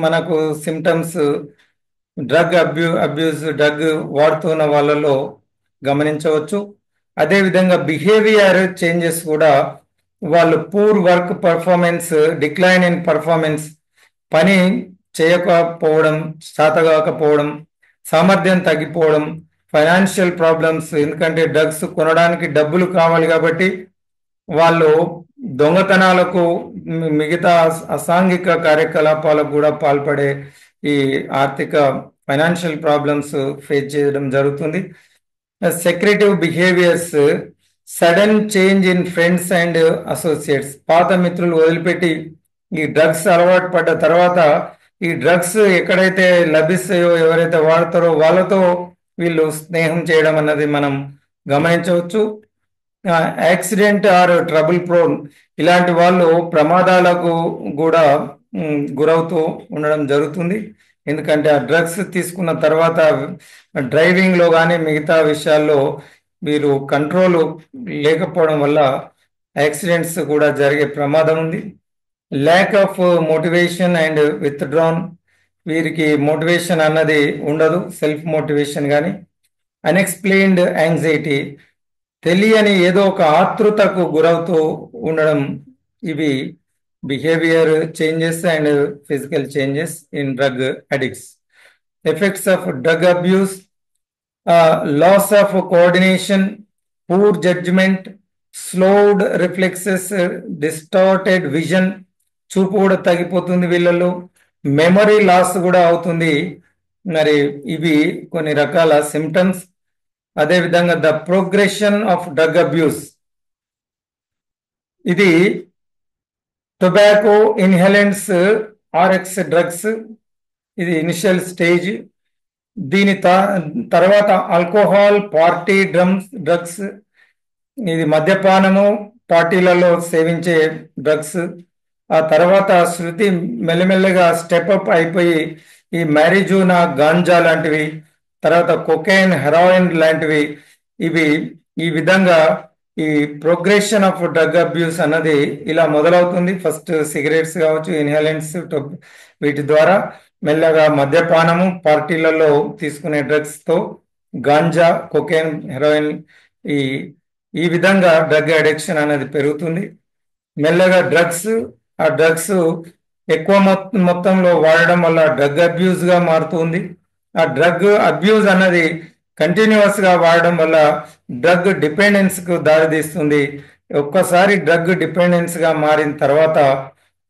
మనకు సిమ్టమ్స్ డ్రగ్ డ్రగ్ వాడుతున్న వాళ్ళలో గమనించవచ్చు. అదేవిధంగా బిహేవియర్ చేంజెస్ కూడా, వాళ్ళు poor work performance, decline in performance, పని చేయకపోవడం, చేతగాకపోవడం, సామర్థ్యం తగ్గిపోవడం, ఫైనాన్షియల్ ప్రాబ్లమ్స్, ఎందుకంటే డ్రగ్స్ కొనడానికి డబ్బులు కావాలి కాబట్టి వాళ్ళు దొంగతనాలకు మిగతా అసాంఘిక కార్యకలాపాలకు కూడా పాల్పడే ఈ ఆర్థిక ఫైనాన్షియల్ ప్రాబ్లమ్స్ ఫేస్ చేయడం జరుగుతుంది. Secretive behaviours, sudden change in friends and associates, పాత మిత్రులు వదిలిపెట్టి ఈ డ్రగ్స్ అలవాటు పడ్డ తర్వాత ఈ డ్రగ్స్ ఎక్కడైతే లభిస్తాయో, ఎవరైతే వాడతారో వాళ్ళతో వీళ్ళు స్నేహం చేయడం అన్నది మనం గమనించవచ్చు. యాక్సిడెంట్ ఆర్ ట్రబుల్ ప్రోన్, ఇలాంటి వాళ్ళు ప్రమాదాలకు కూడా గురవుతూ ఉండడం జరుగుతుంది. ఎందుకంటే ఆ డ్రగ్స్ తీసుకున్న తర్వాత డ్రైవింగ్లో కానీ మిగతా విషయాల్లో వీరు కంట్రోల్ లేకపోవడం వల్ల యాక్సిడెంట్స్ కూడా జరిగే ప్రమాదం ఉంది. Lack of motivation and withdrawn, వీరికి మోటివేషన్ అన్నది ఉండదు, సెల్ఫ్ మోటివేషన్ కానీ. అన్ఎక్స్ప్లెయిన్డ్ యాంగ్జైటీ, తెలియని ఏదో ఒక ఆతృతకు గురవుతూ ఉండడం, ఇవి behaviour changes and physical changes in drug addicts. Effects of drug abuse, loss of coordination, poor judgement, slowed reflexes, distorted vision, చూపు కూడా తగ్గిపోతుంది వీళ్ళలో, మెమరీ లాస్ కూడా అవుతుంది. మరి ఇవి కొన్ని రకాల సిమ్టమ్స్. అదేవిధంగా the progression of drug abuse, ఇది టొబాకో, ఇన్హెలెంట్స్, ఆర్ఎక్స్ డ్రగ్స్, ఇది ఇనిషియల్ స్టేజ్. దీని తర్వాత ఆల్కహాల్, పార్టీ డ్రగ్స్, ఇది మద్యపానము, పార్టీలలో సేవించే డ్రగ్స్. ఆ తర్వాత శృతి మెల్లమెల్లగా స్టెప్అప్ అయిపోయి ఈ మ్యారిజూనా, గాంజా లాంటివి, తర్వాత కొకైన్, హెరాయిన్ లాంటివి, ఇవి ఈ విధంగా ఈ ప్రోగ్రెషన్ ఆఫ్ డ్రగ్ అబ్యూస్ అన్నది ఇలా మొదలవుతుంది. ఫస్ట్ సిగరెట్స్ కావచ్చు, ఇన్హేలెంట్స్, వీటి ద్వారా మెల్లగా మద్యపానము, పార్టీలలో తీసుకునే డ్రగ్స్ తో గాంజా, కొకైన్, హెరాయిన్, ఈ ఈ విధంగా డ్రగ్ అడిక్షన్ అనేది పెరుగుతుంది. మెల్లగా ఆ డ్రగ్స్ ఎక్కువ మొత్తంలో వాడడం వల్ల డ్రగ్ అబ్యూస్ గా మారుతుంది. ఆ డ్రగ్ అబ్యూస్ అన్నది కంటిన్యూస్ గా వాడడం వల్ల డ్రగ్ డిపెండెన్స్ కు దారితీస్తుంది. ఒక్కసారి డ్రగ్ డిపెండెన్స్ గా మారిన తర్వాత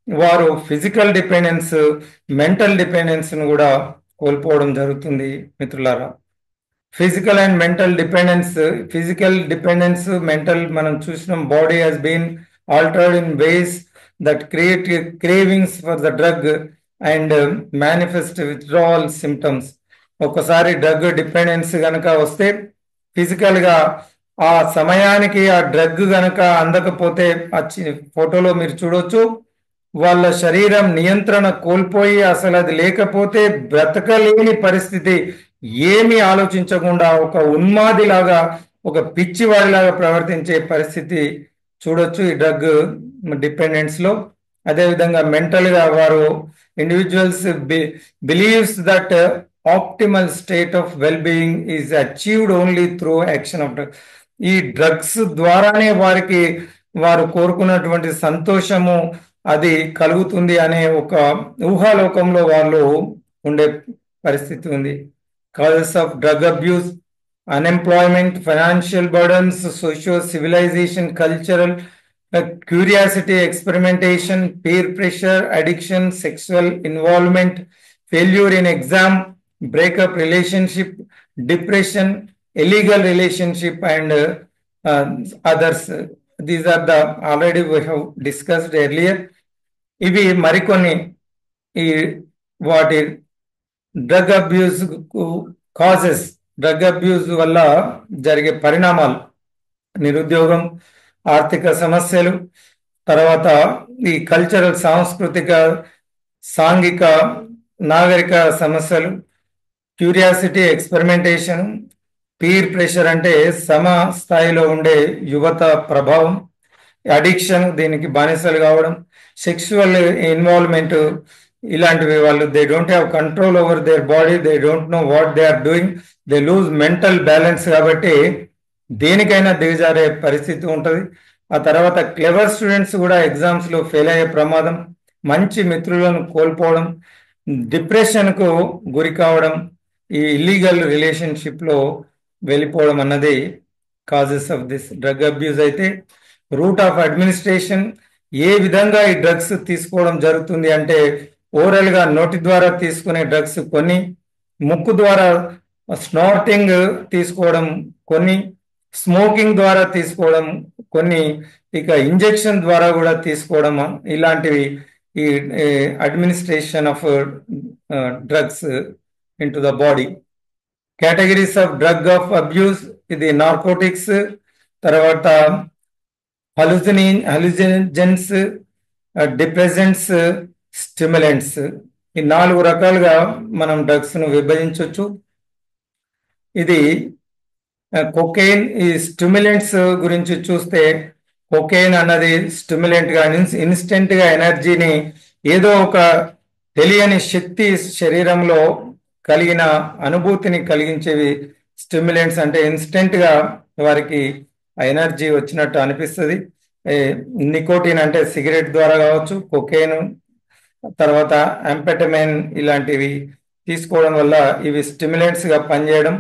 వారు ఫిజికల్ డిపెండెన్స్, మెంటల్ డిపెండెన్స్ ను కూడా కోల్పోవడం జరుగుతుంది మిత్రులారా. Physical and mental dependence, mental, మనం చూసినాం, body has been altered in ways that create cravings for the drug and manifest withdrawal symptoms. ఒకసారి డ్రగ్ డిపెండెన్స్ గనక వస్తే ఫిజికల్ గా ఆ సమయానికి ఆ డ్రగ్ గనక అందకపోతే ఫోటోలో మీరు చూడొచ్చు, వాళ్ళ శరీరం నియంత్రణ కోల్పోయి అసలు అది లేకపోతే బ్రతకలేని పరిస్థితి, ఏమి ఆలోచించకుండా ఒక ఉన్మాదిలాగా, ఒక పిచ్చివాడిలాగా ప్రవర్తించే పరిస్థితి చూడొచ్చు ఈ డ్రగ్ డిపెండెన్స్ లో. అదేవిధంగా మెంటల్ గా వారు individuals believes that optimal state of well being is achieved only through action of drug. ఈ డ్రగ్స్ ద్వారానే వారు కోరుకున్నటువంటి సంతోషము అది కలుగుతుంది అనే ఒక ఊహాలోకంలో వాళ్ళు ఉండే పరిస్థితి ఉంది. Causes of drug abuse: unemployment, financial burdens, socio civilization, cultural curiosity, experimentation, peer pressure, addiction, sexual involvement, failure in exam, breakup relationship, depression, illegal relationship, and others. These are the already we have discussed earlier. ఇవి మరికొన్ని ఈ వాటి drug abuse causes, drug abuse వల్ల జరిగే పరిణామాలు: నిరుద్యోగం, ఆర్థిక సమస్యలు, తర్వాత ఈ కల్చరల్, సాంస్కృతిక, సాంఘిక, నాగరిక సమస్యలు, క్యూరియాసిటీ, ఎక్స్పెరిమెంటేషన్, పీర్ ప్రెషర్ అంటే సమ స్థాయిలో ఉండే యువత ప్రభావం, అడిక్షన్, దీనికి బానిసలు కావడం, సెక్సువల్ ఇన్వాల్వ్మెంట్, ఇలాంటివి. వాళ్ళు they don't have control over their body, they don't know what they are doing, they lose mental balance, కాబట్టి దేనికైనా దిగజారే పరిస్థితి ఉంటుంది. ఆ తర్వాత క్లెవర్ స్టూడెంట్స్ కూడా ఎగ్జామ్స్ లో ఫెయిల్ అయ్యే ప్రమాదం, మంచి మిత్రులను కోల్పోవడం, డిప్రెషన్ కు గురి కావడం, ఈ ఇల్లీగల్ రిలేషన్షిప్ లో వెళ్ళిపోవడం అన్నది causes of this drug abuse. అయితే రూట్ ఆఫ్ అడ్మినిస్ట్రేషన్, ఏ విధంగా ఈ డ్రగ్స్ తీసుకోవడం జరుగుతుంది అంటే ఓరల్ గా నోటి ద్వారా తీసుకునే డ్రగ్స్ కొన్ని, ముక్కు ద్వారా స్నార్టింగ్ తీసుకోవడం కొన్ని, స్మోకింగ్ ద్వారా తీసుకోవడం కొన్ని, ఇక ఇంజెక్షన్ ద్వారా కూడా తీసుకోవడం, ఇలాంటివి ఈ administration of drugs into the body. Categories of drug of abuse: ఇది నార్కోటిక్స్, తర్వాత హలుసినోజెన్స్, డిప్రెసెంట్స్, స్టిమ్యులెంట్స్. ఈ 4 రకాలుగా మనం డ్రగ్స్ ను విభజించవచ్చు. ఇది కొకైన్. ఈ స్టిమ్యులెంట్స్ గురించి చూస్తే, కొకైన్ అన్నది స్టిమ్యులెంట్ గా, ఇన్స్టెంట్ గా ఎనర్జీని, ఏదో ఒక తెలియని శక్తి శరీరంలో కలిగిన అనుభూతిని కలిగించేవి స్టిమ్యులెంట్స్. అంటే ఇన్స్టెంట్ గా వారికి ఆ ఎనర్జీ వచ్చినట్టు అనిపిస్తుంది. నికోటిన్ అంటే సిగరెట్ ద్వారా కావచ్చు, కొకైన్, తర్వాత అంఫెటమైన్, ఇలాంటివి తీసుకోవడం వల్ల ఇవి స్టిమ్యులెంట్స్ గా పనిచేయడం.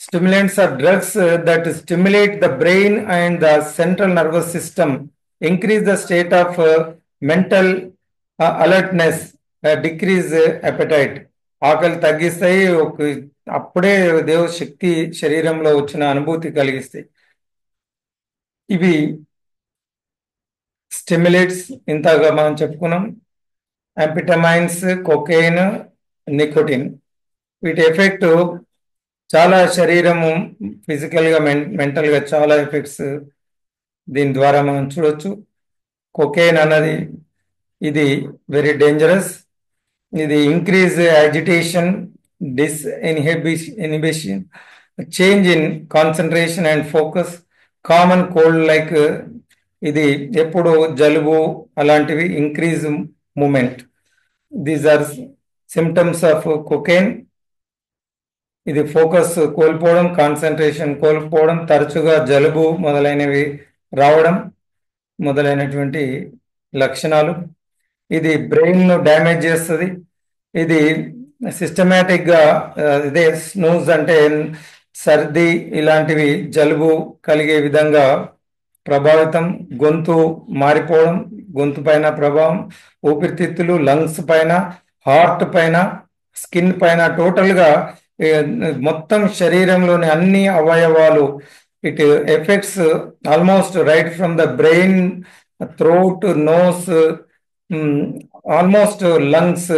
Stimulants are drugs that stimulate the brain and the central nervous system, increase the state of mental alertness, decrease appetite. ఆకలి తగ్గిస్తాయి, అప్పుడే దేవ శక్తి శరీరంలో వచ్చిన అనుభూతి కలిగిస్తాయి. ఇవి స్టిమ్యులేట్స్ ఇంతగా మనం చెప్పుకున్నాం. అంఫిటమైన్స్, కొకైన్, నికోటిన్, వీటి ఎఫెక్ట్ చాలా శరీరము ఫిజికల్గా మెంటల్గా చాలా ఎఫెక్ట్స్ దీని ద్వారా మనం చూడొచ్చు. కొకైన్ అన్నది ఇది వెరీ డేంజరస్. ఇది increase agitation, inhibition, change in concentration and focus, common cold like, ఇది ఎప్పుడు జలుబు అలాంటివి, increase moment. These are symptoms of cocaine. ఇది ఫోకస్ కోల్పోవడం, కాన్సన్ట్రేషన్ కోల్పోవడం, తరచుగా జలుబు మొదలైనవి రావడం మొదలైనటువంటి లక్షణాలు. ఇది బ్రెయిన్ను డ్యామేజ్ చేస్తుంది. ఇది సిస్టమేటిక్గా ఇదే స్నూజ్ అంటే సర్ది ఇలాంటివి జలుబు కలిగే విధంగా ప్రభావితం, గొంతు మారిపోవడం, గొంతు పైన ప్రభావం, ఊపిరితిత్తులు, లంగ్స్ పైన, హార్ట్ పైన, స్కిన్ పైన, టోటల్గా మొత్తం శరీరంలోని అన్ని అవయవాలు it affects almost right from the brain, throat, nose, almost lungs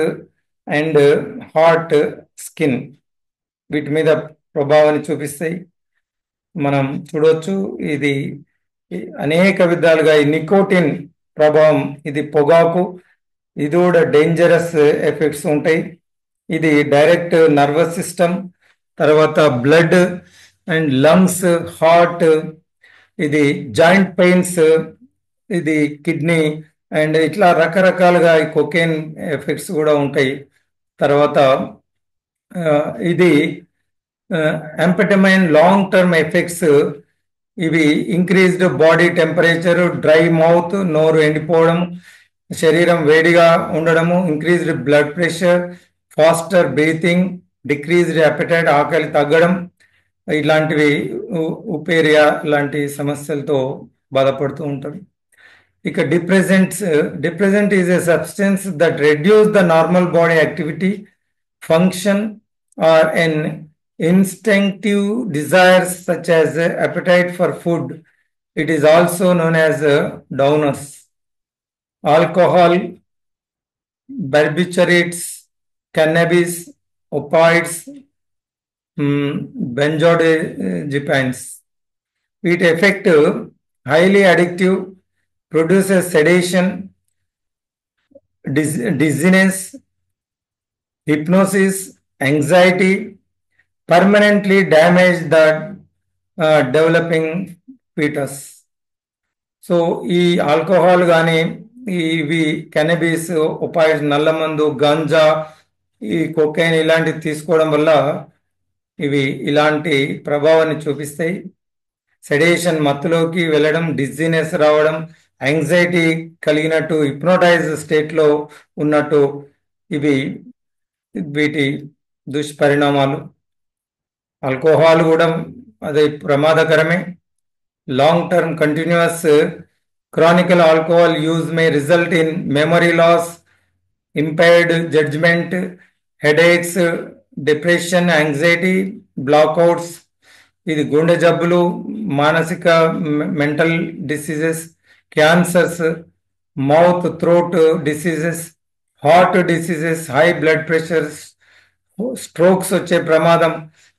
and heart, skin, వీటి మీద ప్రభావాన్ని చూపిస్తాయి. మనం చూడవచ్చు ఇది అనేక విధాలుగా. ఈ నికోటిన్ ప్రభావం, ఇది పొగాకు, ఇది కూడా డేంజరస్ ఎఫెక్ట్స్ ఉంటాయి. ఇది డైరెక్ట్ నర్వస్ సిస్టమ్, తర్వాత బ్లడ్ అండ్ లంగ్స్, హార్ట్, ఇది జాయింట్ పెయిన్స్, ఇది కిడ్నీ అండ్ ఇట్లా రకరకాలుగా ఈ కొకైన్ ఎఫెక్ట్స్ కూడా ఉంటాయి. తర్వాత ఇది అంఫెటమైన్ లాంగ్ టర్మ్ ఎఫెక్ట్స్, ఇవి increased body temperature, dry mouth, నోరు ఎండిపోవడం, శరీరం వేడిగా ఉండడము, increased blood pressure, faster breathing, decreased appetite, ఆకలి తగ్గడం, ఇలాంటివి ఉపేరియా లాంటి సమస్యలతో బాధపడుతూ ఉంటారు. ఇక depressant is a substance that reduce the normal body activity, function are N instinctive desires such as appetite for food. It is also known as downers. Alcohol, barbiturates, cannabis, opioids, benzodiazepines. It affect highly addictive, produces sedation, dizziness, hypnosis, anxiety, permanently damage the developing fetus. So ఈ alcohol కానీ, ఇవి కెనబీస్, ఒపాయిడ్స్, నల్లమందు, గాంజా, ఈ cocaine ఇలాంటివి తీసుకోవడం వల్ల ఇవి ఇలాంటి ప్రభావాన్ని చూపిస్తాయి. సెడేషన్, మత్తులోకి వెళ్ళడం, డిజీనెస్ రావడం, యాంగ్జైటీ కలిగినట్టు, హిప్నోటైజ్ స్టేట్లో ఉన్నట్టు, ఇవి వీటి దుష్పరిణామాలు. ఆల్కహాల్ కూడా అది ప్రమాదకరమే. Long term continuous chronical alcohol use may result in memory loss, impaired judgement, headaches, depression, anxiety, blackouts. ఇది గుండె జబ్బులు, మానసిక mental diseases, cancers, mouth throat diseases, heart diseases, high blood pressures, strokes వచ్చే ప్రమాదం.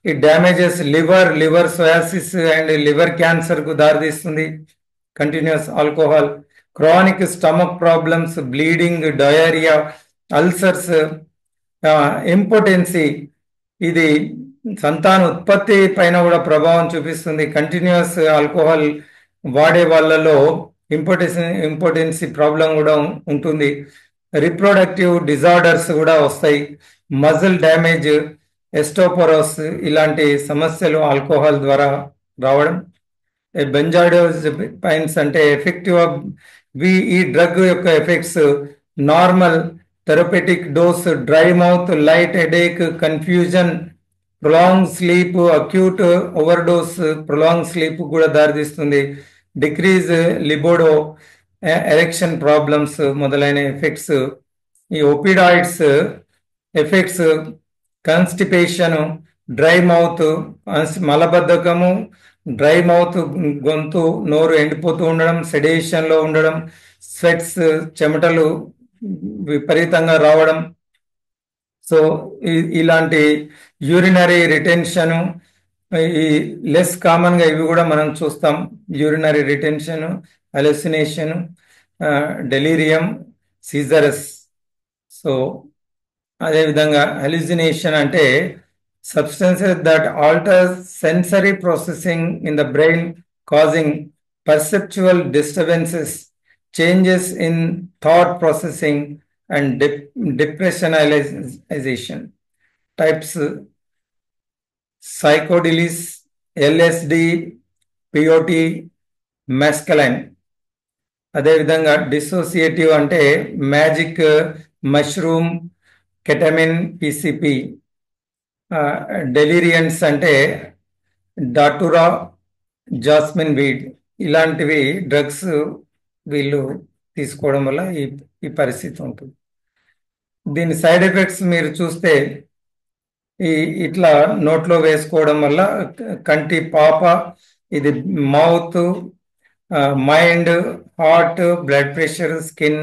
ఈ డ్యామేజెస్ లివర్ సోయాసిస్ and liver క్యాన్సర్కు దారితీస్తుంది. Continuous alcohol, chronic stomach problems, bleeding, diarrhoea, ulcers, impotency, ఇది సంతాన ఉత్పత్తి పైన కూడా ప్రభావం చూపిస్తుంది. కంటిన్యూస్ ఆల్కహాల్ వాడే వాళ్ళలో ఇంపోటెన్సీ ప్రాబ్లం కూడా ఉంటుంది. రిప్రొడక్టివ్ డిజార్డర్స్ కూడా వస్తాయి. మజిల్ డ్యామేజ్, ఎస్టోపోరోస్, ఇలాంటి సమస్యలు ఆల్కహాల్ ద్వారా రావడం. బెంజోడియాజెపైన్స్ అంటే ఎఫెక్టివ్ ఆఫ్ ఈ డ్రగ్ యొక్క effects normal therapeutic dose, dry mouth, light headache, confusion, prolong sleep, acute overdose prolong sleep కూడా దారితీస్తుంది. డిక్రీజ్ లిబోడో, ఎరెక్షన్ ప్రాబ్లమ్స్ మొదలైన ఎఫెక్ట్స్. ఈ opioids effects constipation, dry mouth, మలబద్ధకము, డ్రై మౌత్, గొంతు నోరు ఎండిపోతూ ఉండడం, సెడేషన్ లో ఉండడం, స్వెట్స్ చెమటలు విపరీతంగా రావడం. సో ఇలాంటి యూరినరీ రిటెన్షన్, ఈ లెస్ కామన్ గా ఇవి కూడా మనం చూస్తాం. Urinary retention, hallucination, delirium, seizures. So అదేవిధంగా హెలుసినేషన్ అంటే substances that alter sensory processing in the brain, causing perceptual disturbances, changes in thought processing, and depersonalization. Types: psychedelics, LSD, peyote, mescaline. అదేవిధంగా dissociative అంటే magic, mushroom, కెటమిన్, PCP. డెలీరియన్స్ అంటే డాటురా, jasmine weed. ఇలాంటివి drugs వీళ్ళు తీసుకోవడం వల్ల ఈ పరిస్థితి ఉంటుంది. దీని సైడ్ ఎఫెక్ట్స్ మీరు చూస్తే ఇట్లా నోట్లో వేసుకోవడం వల్ల కంటి పాప, ఇది mouth, mind, heart, blood pressure, skin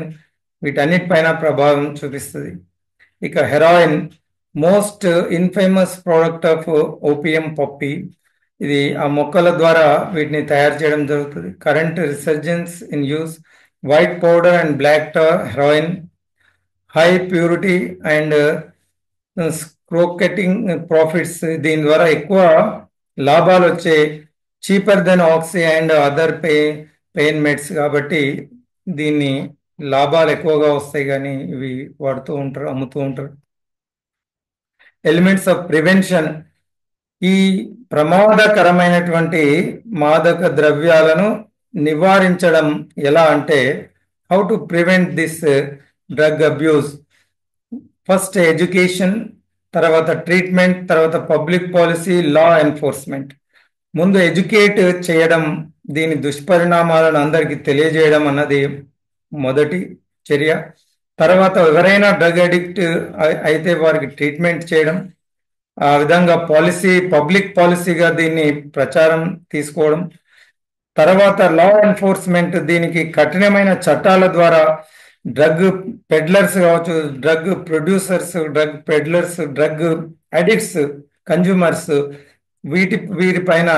వీటన్నిటిపైన ప్రభావం చూపిస్తుంది. ఇక heroin most infamous product of opium poppy. ఇది ఆ మొక్కల ద్వారా వీటిని తయారు చేయడం జరుగుతుంది. Current resurgence in use white powder and black tar heroin, high purity and skyrocketing profits. దీని ద్వారా ఎక్కువ లాభాలు వచ్చే, cheaper than oxy and other pain meds. కాబట్టి దీన్ని లాభాలు ఎక్కువగా వస్తాయి, కానీ ఇవి వాడుతూ ఉంటారు, అమ్ముతూ ఉంటారు. Elements of prevention. ఈ ప్రమాదకరమైనటువంటి మాదక ద్రవ్యాలను నివారించడం ఎలా అంటే, how to prevent this drug abuse. First education, తర్వాత ట్రీట్మెంట్, తర్వాత పబ్లిక్ పాలసీ, లా ఎన్ఫోర్స్మెంట్. ముందు ఎడ్యుకేట్ చేయడం, దీని దుష్పరిణామాలను అందరికీ తెలియజేయడం అన్నది మొదటి చర్య. తర్వాత ఎవరైనా డ్రగ్ అడిక్ట్ అయితే వారికి ట్రీట్మెంట్ చేయడం, ఆ విధంగా పాలసీ, పబ్లిక్ పాలసీగా దీన్ని ప్రచారం తీసుకోవడం. తర్వాత లా ఎన్ఫోర్స్మెంట్, దీనికి కఠినమైన చట్టాల ద్వారా డ్రగ్ పెడ్లర్స్ కావచ్చు, drug producers, drug peddlers, drug addicts, consumers, వీరిపైన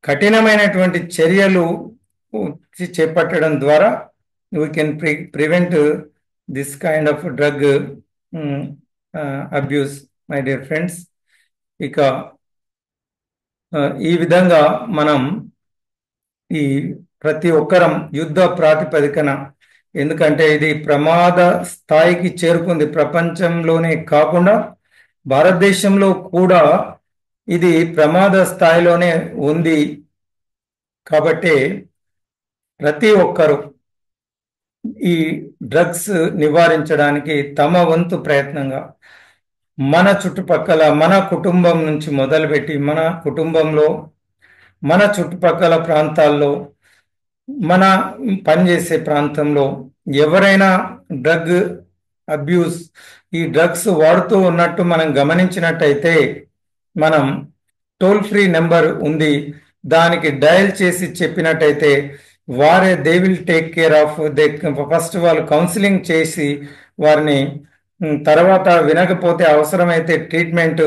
కఠినమైనటువంటి చర్యలు చేపట్టడం ద్వారా we can prevent this kind of drug abuse, my dear friends. ఇక ఈ విధంగా మనం ఈ ప్రతి ఒక్కరం యుద్ధ ప్రాతిపదికన, ఎందుకంటే ఇది ప్రమాద స్థాయికి చేరుకుంది. ప్రపంచంలోనే కాకుండా భారతదేశంలో కూడా ఇది ప్రమాద స్థాయిలోనే ఉంది. కాబట్టి ప్రతి ఒక్కరు ఈ డ్రగ్స్ నివారించడానికి తమ వంతు ప్రయత్నంగా మన చుట్టుపక్కల, మన కుటుంబం నుంచి మొదలుపెట్టి, మన కుటుంబంలో, మన చుట్టుపక్కల ప్రాంతాల్లో, మన పనిచేసే ప్రాంతంలో ఎవరైనా డ్రగ్ అబ్యూస్, ఈ డ్రగ్స్ వాడుతూ ఉన్నట్టు మనం గమనించినట్టయితే, మనం టోల్ ఫ్రీ నెంబర్ ఉంది, దానికి డయల్ చేసి చెప్పినట్టయితే వారే they will take care of. First వాళ్ళు కౌన్సిలింగ్ చేసి వారిని, తర్వాత వినకపోతే అవసరమైతే ట్రీట్మెంట్,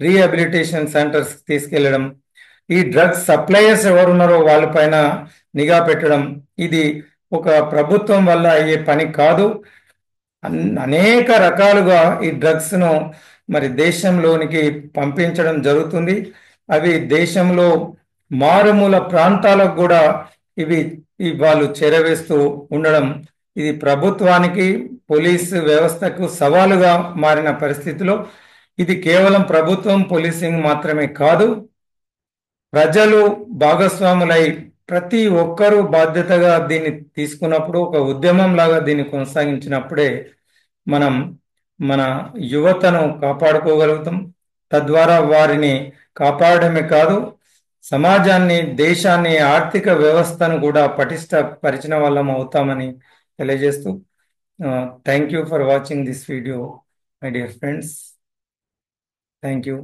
రీహాబిలిటేషన్ సెంటర్స్ తీసుకెళ్లడం, ఈ డ్రగ్స్ సప్లయర్స్ ఎవరున్నారో వాళ్ళపైన నిఘా పెట్టడం. ఇది ఒక ప్రభుత్వం వల్ల అయ్యే పని కాదు. అనేక రకాలుగా ఈ డ్రగ్స్ ను మరి దేశంలోనికి పంపించడం జరుగుతుంది. అవి దేశంలో మారుమూల ప్రాంతాలకు కూడా ఇవి వాళ్ళు చేరవేస్తూ ఉండడం, ఇది ప్రభుత్వానికి, పోలీసు వ్యవస్థకు సవాలుగా మారిన పరిస్థితిలో ఇది కేవలం ప్రభుత్వం, పోలీసింగ్ మాత్రమే కాదు, ప్రజలు భాగస్వాములై ప్రతి ఒక్కరూ బాధ్యతగా దీన్ని తీసుకున్నప్పుడు, ఒక ఉద్యమం లాగా దీన్ని కొనసాగించినప్పుడే మనం మన యువతను కాపాడుకోగలుగుతాం. తద్వారా వారిని కాపాడమే కాదు, సమాజాన్ని, దేశాన్ని, ఆర్థిక వ్యవస్థను కూడా పటిష్టపరిచిన వాళ్ళం అవుతామని తెలియజేస్తూ thank you for watching this video, my dear friends. Thank you.